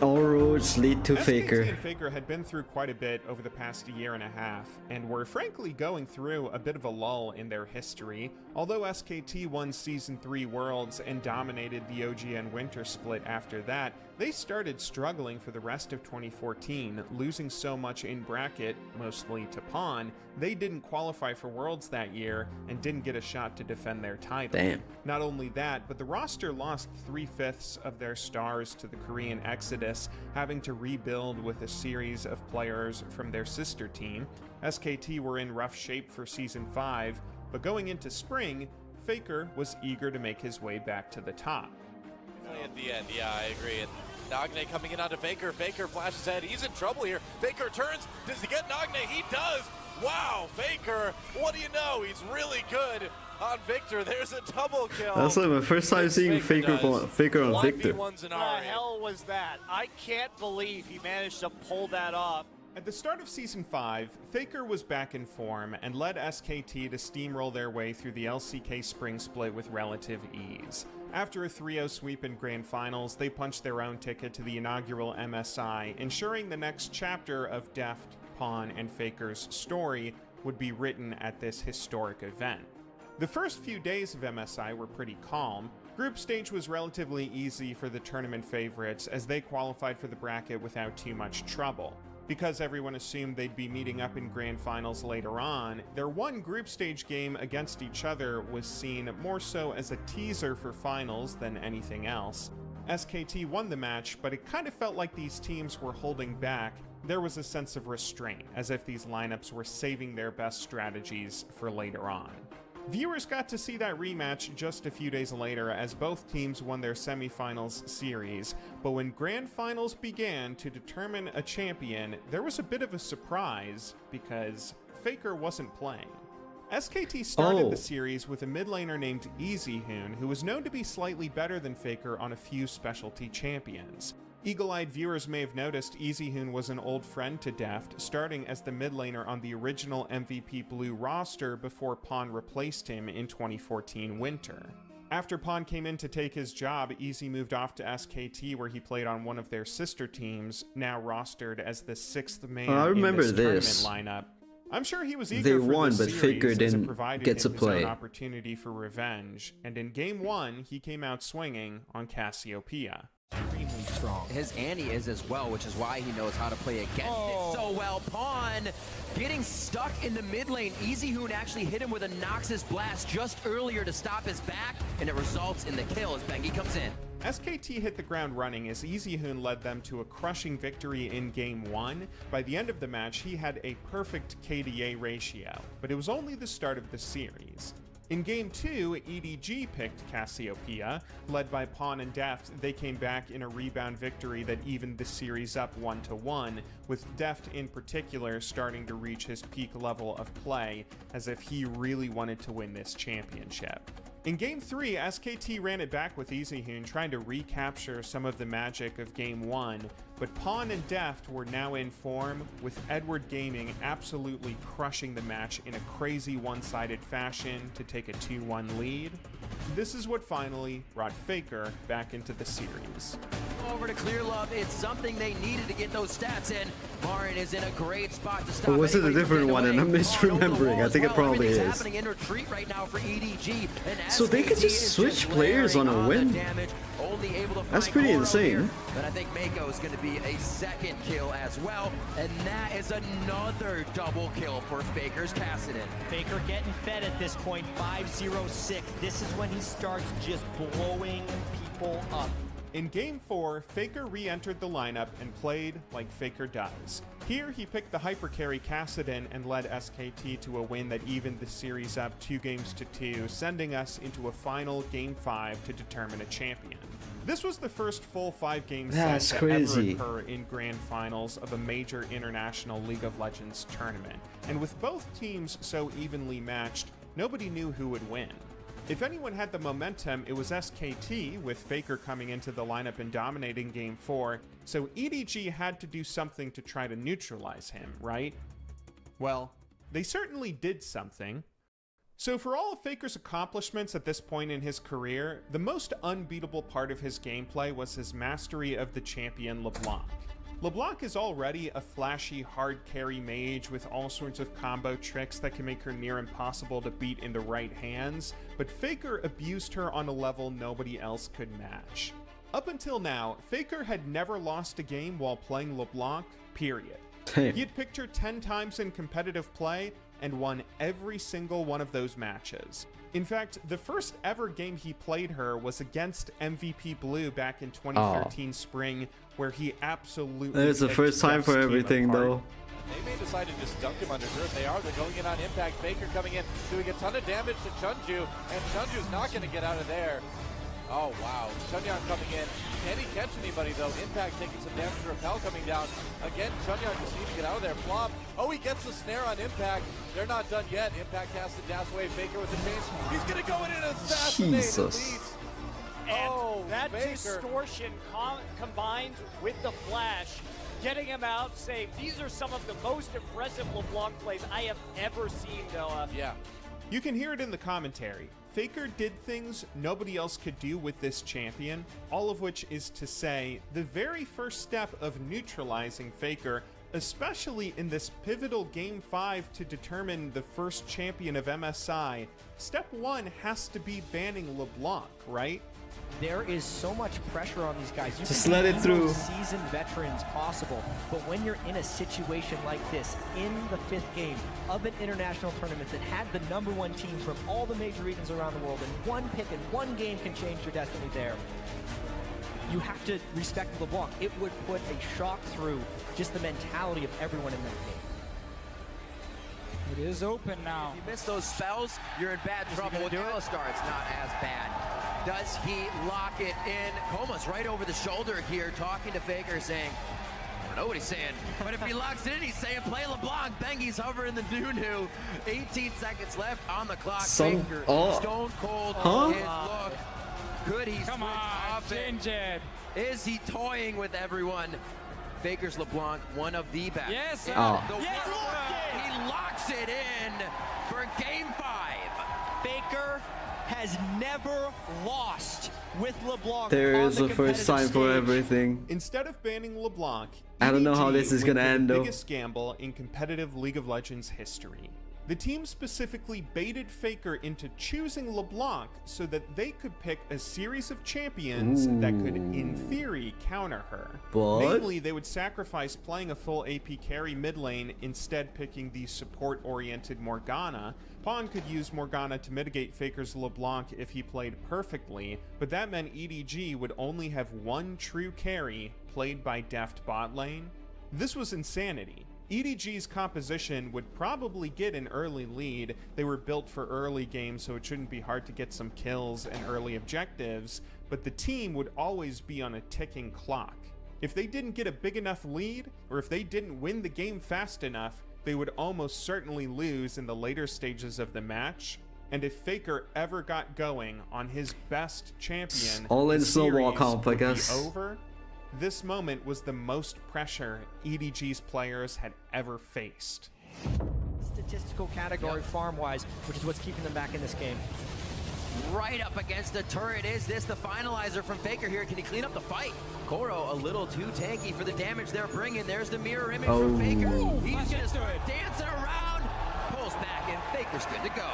Alright. roads lead to SKT Faker. and Faker had been through quite a bit over the past year and a half, and were frankly going through a bit of a lull in their history. Although SKT won Season 3 Worlds and dominated the OGN Winter Split after that, they started struggling for the rest of 2014, losing so much in bracket, mostly to Pawn, they didn't qualify for Worlds that year and didn't get a shot to defend their title. Damn. Not only that, but the roster lost 3/5 of their stars to the Korean Exodus, having to rebuild with a series of players from their sister team. SKT were in rough shape for Season 5, but going into spring, Faker was eager to make his way back to the top. At the end, yeah, I agree. And Nagne coming in onto Faker. Faker flashes ahead. He's in trouble here. Faker turns. Does he get Nagne? He does. Wow, Faker. What do you know? He's really good on Victor. There's a double kill. That's like my first time seeing Faker on Victor. What the hell was that? I can't believe he managed to pull that off. At the start of Season 5, Faker was back in form and led SKT to steamroll their way through the LCK Spring Split with relative ease. After a 3-0 sweep in Grand Finals, they punched their own ticket to the inaugural MSI, ensuring the next chapter of Deft, Pawn, and Faker's story would be written at this historic event. The first few days of MSI were pretty calm. Group stage was relatively easy for the tournament favorites as they qualified for the bracket without too much trouble. Because everyone assumed they'd be meeting up in Grand Finals later on, their one group stage game against each other was seen more so as a teaser for finals than anything else. SKT won the match, but it kind of felt like these teams were holding back. There was a sense of restraint, as if these lineups were saving their best strategies for later on. Viewers got to see that rematch just a few days later as both teams won their semifinals series, but when Grand Finals began to determine a champion, there was a bit of a surprise because Faker wasn't playing. SKT started the series with a mid laner named EasyHoon, who was known to be slightly better than Faker on a few specialty champions. Eagle-eyed viewers may have noticed EasyHoon was an old friend to Deft, starting as the mid laner on the original MVP Blue roster before Pawn replaced him in 2014 winter. After Pawn came in to take his job, Easy moved off to SKT where he played on one of their sister teams, now rostered as the 6th man in this tournament lineup. I'm sure he was eager for this series, Faker as it didn't provided get to him his own play. opportunity for revenge, and in Game 1, he came out swinging on Cassiopeia. Extremely strong. His Annie is as well, which is why he knows how to play against it so well. Pawn getting stuck in the mid lane. EasyHoon actually hit him with a Noxus Blast just earlier to stop his back, and it results in the kill as Bengi comes in. SKT hit the ground running as EasyHoon led them to a crushing victory in Game 1. By the end of the match, he had a perfect KDA ratio, but it was only the start of the series. In Game 2, EDG picked Cassiopeia. Led by Pawn and Deft, they came back in a rebound victory that evened the series up 1-1, with Deft in particular starting to reach his peak level of play, as if he really wanted to win this championship. In Game 3, SKT ran it back with EasyHoon, trying to recapture some of the magic of Game 1, but Pawn and Deft were now in form, with Edward Gaming absolutely crushing the match in a crazy one-sided fashion to take a 2-1 lead. This is what finally brought Faker back into the series. Over to Clear Love, it's something they needed to get those stats in. Marin is in a great spot to stop. Or was it a different one and I'm misremembering? I think it probably is. Happening in retreat right now for EDG, and So they could just switch players on a win? That's pretty insane. But I think Mako is going to be a second kill as well, and that is another double kill for Faker's Cassidy. Faker getting fed at this point, 5-0-6. This is when he starts just blowing people up. In Game 4, Faker re-entered the lineup and played like Faker does. Here, he picked the hypercarry Kassadin and led SKT to a win that evened the series up 2-2, sending us into a final Game 5 to determine a champion. This was the first full 5-game set to ever occur in Grand Finals of a major international League of Legends tournament, and with both teams so evenly matched, nobody knew who would win. If anyone had the momentum, it was SKT, with Faker coming into the lineup and dominating Game 4, so EDG had to do something to try to neutralize him, right? Well, they certainly did something. So for all of Faker's accomplishments at this point in his career, the most unbeatable part of his gameplay was his mastery of the champion LeBlanc. LeBlanc is already a flashy hard carry mage with all sorts of combo tricks that can make her near impossible to beat in the right hands, but Faker abused her on a level nobody else could match. Up until now, Faker had never lost a game while playing LeBlanc, period. He had picked her 10 times in competitive play and won every single one of those matches. In fact, the first ever game he played her was against MVP Blue back in 2013 spring, where he absolutely There's the first time for everything, though. They may decide to just dunk him under turf. They're going in on impact. Faker coming in, doing a ton of damage to Chunju, and Chunju's not going to get out of there. Oh, wow. Chunyang coming in. Can he catch anybody, though? Impact taking some damage. Repel coming down. Again, Chunyang just needs to get out of there. Flop. Oh, he gets the snare on Impact. They're not done yet. Impact has to dash away. Faker with the change. He's going to go in and assassinate. Jesus. And that distortion combined with the flash, getting him out, saying these are some of the most impressive LeBlanc plays I have ever seen, Noah. Yeah. You can hear it in the commentary. Faker did things nobody else could do with this champion, all of which is to say, the very first step of neutralizing Faker, especially in this pivotal Game 5 to determine the first champion of MSI, step 1 has to be banning LeBlanc, right? There is so much pressure on these guys. You just can let be it the through. most seasoned veterans possible, but when you're in a situation like this, in the 5th game of an international tournament that had the #1 team from all the major regions around the world, and one pick and one game can change your destiny there, you have to respect LeBlanc. It would put a shock through just the mentality of everyone in that game. It is open now. If you miss those spells, you're in bad trouble. With Alistar, it's not as bad. Does he lock it in? Coma's right over the shoulder here, talking to Faker, saying, I don't know what he's saying, but if he locks it in, he's saying, play LeBlanc. Bengi's hovering the new. 18 seconds left on the clock. Faker, stone cold. Look, could he switch off it? Is he toying with everyone? Faker's LeBlanc, one of the best. Yes, He locks it in for Game 5. Faker has never lost with LeBlanc. There on is the a first time for competitive stage. everything. Instead of banning LeBlanc, I don't know how EDG this is went gonna for end, the though. biggest gamble in competitive League of Legends history. The team specifically baited Faker into choosing LeBlanc so that they could pick a series of champions that could, in theory, counter her. But Namely, they would sacrifice playing a full AP carry mid lane, instead picking the support-oriented Morgana. Pawn could use Morgana to mitigate Faker's LeBlanc if he played perfectly, but that meant EDG would only have one true carry played by Deft bot lane. This was insanity. EDG's composition would probably get an early lead. They were built for early games, so it shouldn't be hard to get some kills and early objectives, but the team would always be on a ticking clock. If they didn't get a big enough lead, or if they didn't win the game fast enough, they would almost certainly lose in the later stages of the match. And if Faker ever got going on his best champion, all in the snowball series comp, I would be guess. over. This moment was the most pressure EDG's players had ever faced. Statistical category farm-wise, which is what's keeping them back in this game. Right up against the turret. Is this the finalizer from Faker here? Can he clean up the fight? Koro a little too tanky for the damage they're bringing. There's the mirror image from Faker. He's just dancing around. Pulls back and Faker's good to go.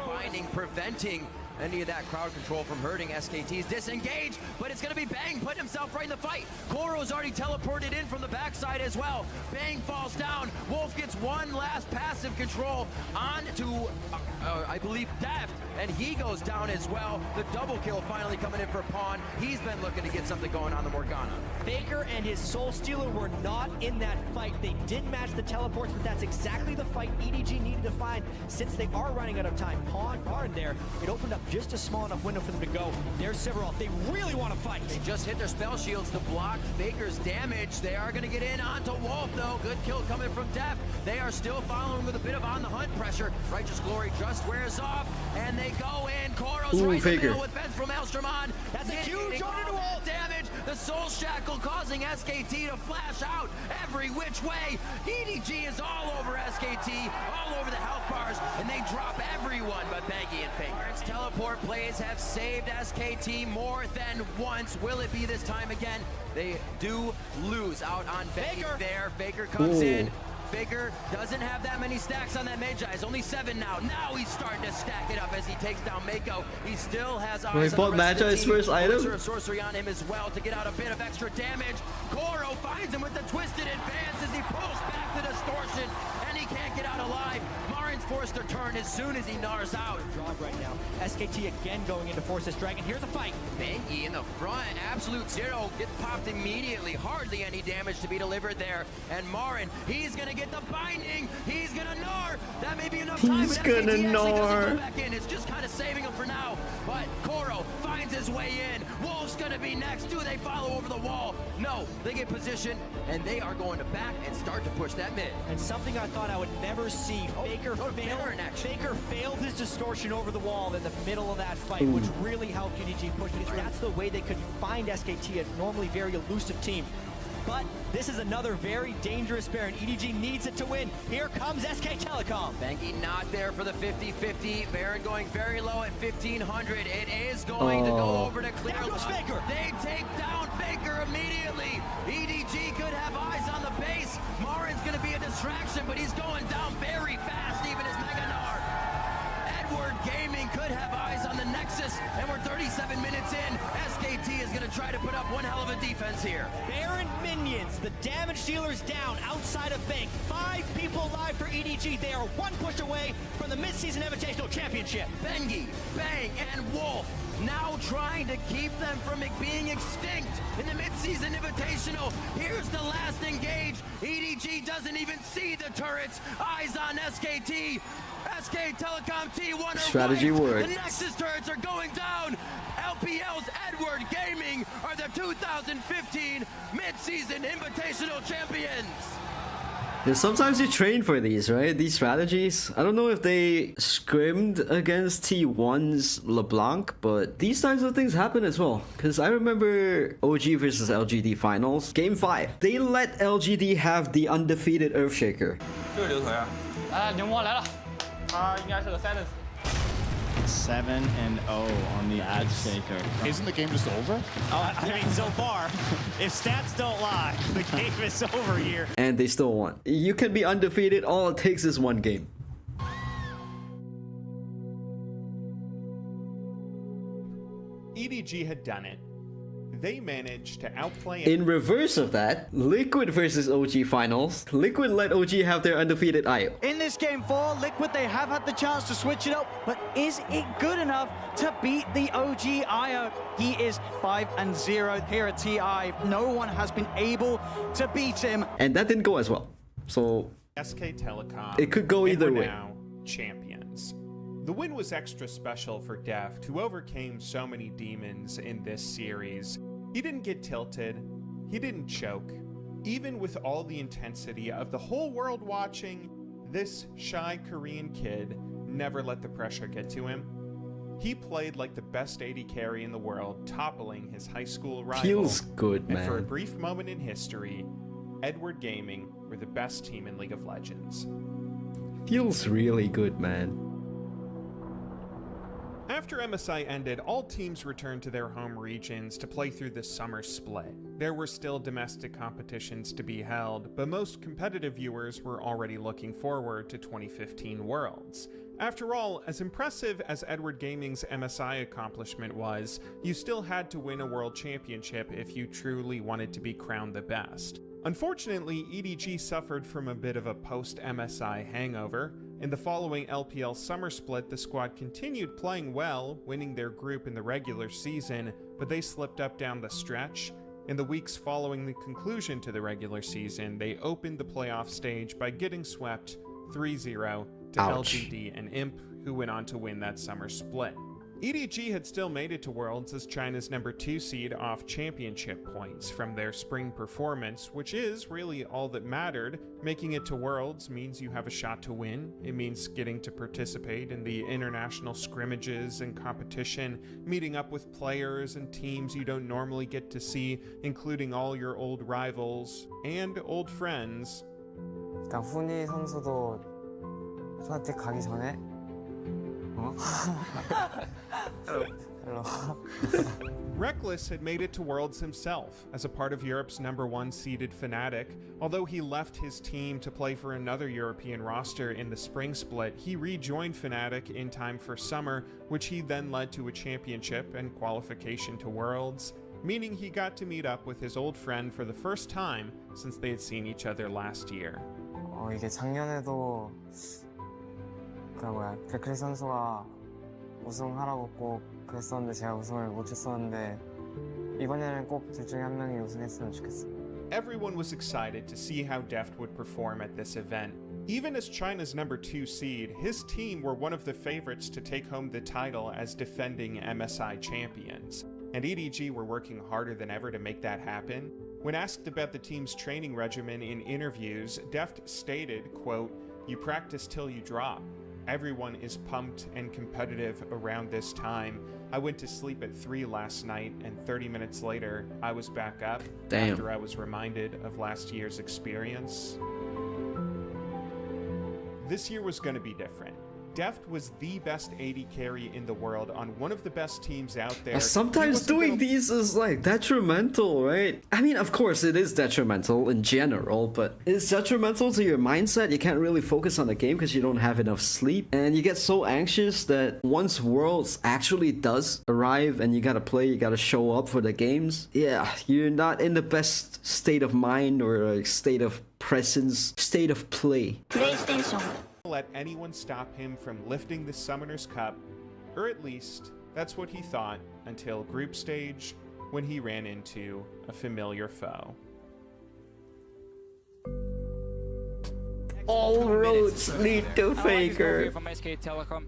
Finding, preventing any of that crowd control from hurting SKT's disengage, but it's gonna be Bang putting himself right in the fight. Koro's already teleported in from the backside as well. Bang falls down. Wolf gets one last passive control on to, I believe, Deft, and he goes down as well. The double kill finally coming in for Pawn. He's been looking to get something going on the Morgana. Faker and his Soul Stealer were not in that fight. They did match the teleports, but that's exactly the fight EDG needed to find since they are running out of time. Pawn are in there. It opened up just a small enough window for them to go. There's Sephiroth. They really want to fight. They just hit their spell shields to block Faker's damage. They are going to get in onto Wolf, though. Good kill coming from Deft. They are still following with a bit of on-the-hunt pressure. Righteous Glory just wears off, and they go in. Koro's right in the middle with Benz from Maelstrom on. That's a huge all damage. The Soul Shackle causing SKT to flash out every which way. EDG is all over SKT, all over the health bars, and they drop everyone but Bengi and Faker. It's teleported teleport plays have saved SKT more than once. Will it be this time again? They do lose out on Faker. There, Faker comes in. Faker doesn't have that many stacks on that Magi. It's only 7 now. Now he's starting to stack it up as he takes down Mako. He still has eyes on the rest of the Magi's team. first item. Elixir of Sorcery on him as well to get out a bit of extra damage. Koro finds him with the twisted advance as he pulls back to distortion, and he can't get out alive. Marin's forced to turn as soon as he gnars out. Drive right now. SKT again going in to force this dragon. Here's a fight. Bengi in the front, absolute zero, gets popped immediately. Hardly any damage to be delivered there. And Marin, he's gonna get the binding. He's gonna gnar. That may be enough time. He's gonna gnar. Back in. It's just kind of saving him for now. But Koro finds his way in. Wolf's gonna be next. Do they follow over the wall? No, they get position, and they are going to back and start to push that mid. And something I thought I would never see. Faker failed his distortion over the wall in the middle of that fight, which really helped UDG push it through. That's the way they could find SKT, a normally very elusive team. But this is another very dangerous Baron. EDG needs it to win. Here comes SK Telecom. Bengi not there for the 50-50. Baron going very low at 1,500. It is going to go over to clear. There goes Faker. They take down Faker immediately. EDG could have eyes on the base. Marin's going to be a distraction, but he's going down very fast, even as Mega Gnar. Edward Gaming could have eyes on the Nexus, and we're 37 minutes in. SKT is going to try to put up one hell of a defense here. Baron minions, the damage dealers down outside of Bank. 5 people alive for EDG. They are 1 push away from the mid-season Invitational Championship. Bengi, Bang, and Wolf now trying to keep them from being extinct in the mid-season Invitational. Here's the last engage. EDG doesn't even see the turrets. Eyes on SKT. SK Telecom T1 strategy worked. The Nexus turrets are going down. LPL's Edward Gaming are the 2015 mid-season Invitational champions. Yeah, sometimes you train for these, right? These strategies. I don't know if they scrimmed against T1's LeBlanc, but these types of things happen as well. Because I remember OG versus LGD finals, game 5. They let LGD have the undefeated Earthshaker. 7-0 on the Earthshaker. Isn't the game just over? Oh, I mean, so far, if stats don't lie, the game is over here. And they still won. You can be undefeated, all it takes is 1 game. EDG had done it. They managed to outplay. In reverse of that, Liquid versus OG finals. Liquid let OG have their undefeated IO. In this game 4, Liquid, they have had the chance to switch it up, but is it good enough to beat the OG IO? He is 5-0 here at TI. No one has been able to beat him. And that didn't go as well. So SK Telecom. It could go either way. Now champions. The win was extra special for Deft, who overcame so many demons in this series. He didn't get tilted, he didn't choke. Even with all the intensity of the whole world watching, this shy Korean kid never let the pressure get to him. He played like the best AD carry in the world, toppling his high school rival. Feels good, man. And for a brief moment in history, Edward Gaming were the best team in League of Legends. Feels really good, man. After MSI ended, all teams returned to their home regions to play through the summer split. There were still domestic competitions to be held, but most competitive viewers were already looking forward to 2015 Worlds. After all, as impressive as Edward Gaming's MSI accomplishment was, you still had to win a World Championship if you truly wanted to be crowned the best. Unfortunately, EDG suffered from a bit of a post-MSI hangover. In the following LPL summer split, the squad continued playing well, winning their group in the regular season, but they slipped up down the stretch. In the weeks following the conclusion to the regular season, they opened the playoff stage by getting swept 3-0 to LGD and Imp, who went on to win that summer split. EDG had still made it to Worlds as China's #2 seed off championship points from their spring performance, which is really all that mattered. Making it to Worlds means you have a shot to win. It means getting to participate in the international scrimmages and competition, meeting up with players and teams you don't normally get to see, including all your old rivals and old friends. 일단 훈이 선수도 저한테 가기 전에 Reckless had made it to Worlds himself as a part of Europe's #1 seeded Fnatic. Although he left his team to play for another European roster in the spring split, he rejoined Fnatic in time for summer, which he then led to a championship and qualification to Worlds, meaning he got to meet up with his old friend for the first time since they had seen each other last year. 이게 작년에도 백크리 선수가 우승하라고 꼭 그랬었는데 제가 우승을 못했었는데 이번에는 꼭 둘 중에 한 명이 우승했으면 좋겠어요. Everyone was excited to see how Deft would perform at this event. Even as China's #2 seed, his team were one of the favorites to take home the title as defending MSI champions, and EDG were working harder than ever to make that happen. When asked about the team's training regimen in interviews, Deft stated, quote, "You practice till you drop. Everyone is pumped and competitive around this time. I went to sleep at 3 last night, and 30 minutes later, I was back up after I was reminded of last year's experience." This year was going to be different. Deft was the best AD carry in the world on one of the best teams out there. Sometimes doing these is like detrimental, right? I mean, of course it is detrimental in general, but it's detrimental to your mindset. You can't really focus on the game because you don't have enough sleep, and you get so anxious that once Worlds actually does arrive and you gotta play, you gotta show up for the games, yeah, you're not in the best state of mind or a state of presence, state of play. PlayStation. Let anyone stop him from lifting the Summoner's Cup, or at least that's what he thought until group stage, when he ran into a familiar foe. All roads lead to Faker. From SK Telecom.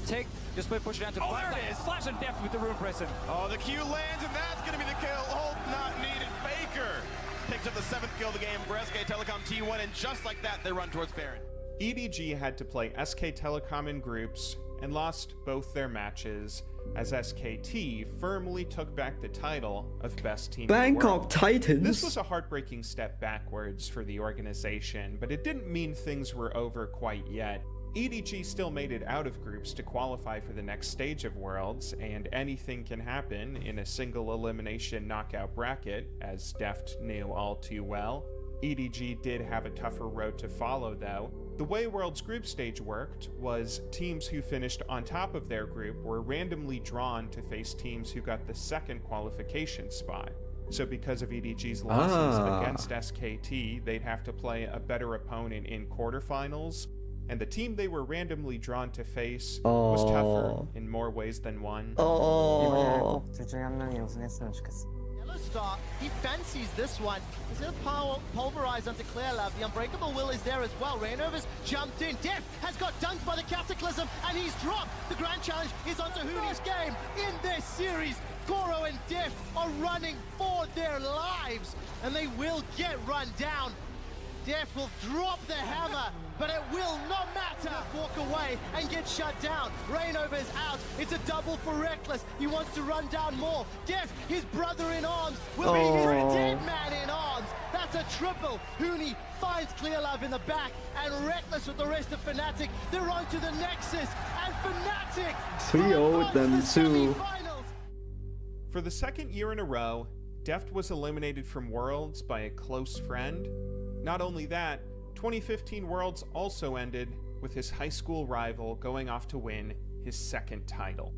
Take, just by pushing down to there it is. Flash and Deft with the rune pressing. Oh, the Q lands, and that's going to be the kill. Hold not needed. Faker picks up the 7th kill of the game for SK Telecom T1, and just like that, they run towards Baron. EDG had to play SK Telecom in groups and lost both their matches as SKT firmly took back the title of best team in the Bangkok world. Titans. This was a heartbreaking step backwards for the organization, but it didn't mean things were over quite yet. EDG still made it out of groups to qualify for the next stage of Worlds, and anything can happen in a single elimination knockout bracket, as Deft knew all too well. EDG did have a tougher road to follow though. The way World's group stage worked was teams who finished on top of their group were randomly drawn to face teams who got the second qualification spot. So because of EDG's losses against SKT, they'd have to play a better opponent in quarterfinals, and the team they were randomly drawn to face was tougher in more ways than one. 이번에는 둘 중에 한 명이 우승했으면 좋겠어. Star, he fancies this one. He's going to pulverize onto Clearlove. The Unbreakable Will is there as well. Rainover's jumped in. Deft has got dunked by the Cataclysm, and he's dropped. The grand challenge is onto Hooney's game. In this series, Koro and Deft are running for their lives, and they will get run down. Deft will drop the hammer, but it will not matter. Walk away and get shut down. Rainover's out. It's a double for Reckless. He wants to run down more. Deft, his brother in arms, will be his dead man in arms. That's a triple. Hooney finds Clearlove in the back, and Reckless with the rest of Fnatic. They're on to the Nexus, and Fnatic 3-0 them too. For the second year in a row, Deft was eliminated from Worlds by a close friend. Not only that, 2015 Worlds also ended with his high school rival going off to win his second title.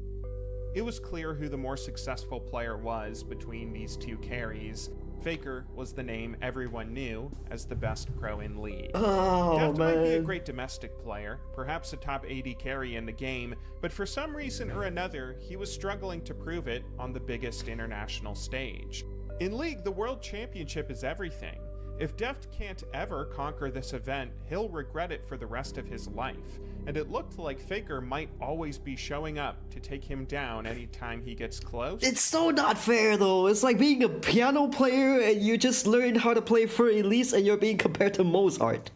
It was clear who the more successful player was between these two carries. Faker was the name everyone knew as the best pro in League. Deft might be a great domestic player, perhaps a top AD carry in the game, but for some reason or another, he was struggling to prove it on the biggest international stage. In League, the World Championship is everything. If Deft can't ever conquer this event, he'll regret it for the rest of his life, and it looked like Faker might always be showing up to take him down anytime he gets close. It's so not fair though. It's like being a piano player and you just learned how to play for Elise and you're being compared to Mozart.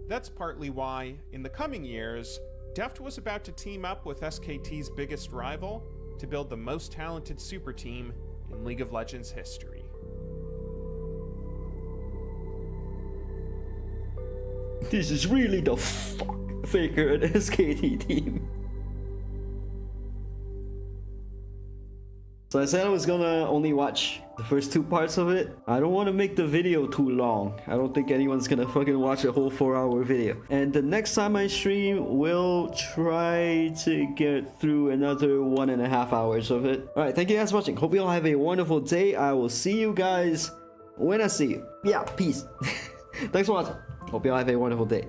That's partly why, in the coming years, Deft was about to team up with SKT's biggest rival to build the most talented super team in League of Legends history. This is really the Faker and SKT team. So I said I was gonna only watch the first 2 parts of it. I don't want to make the video too long. I don't think anyone's gonna fucking watch a whole 4-hour video. And the next time I stream, we'll try to get through another 1.5 hours of it. Alright, thank you guys for watching. Hope you all have a wonderful day. I will see you guys when I see you. Yeah, peace. Thanks for watching. Hope you all have a wonderful day.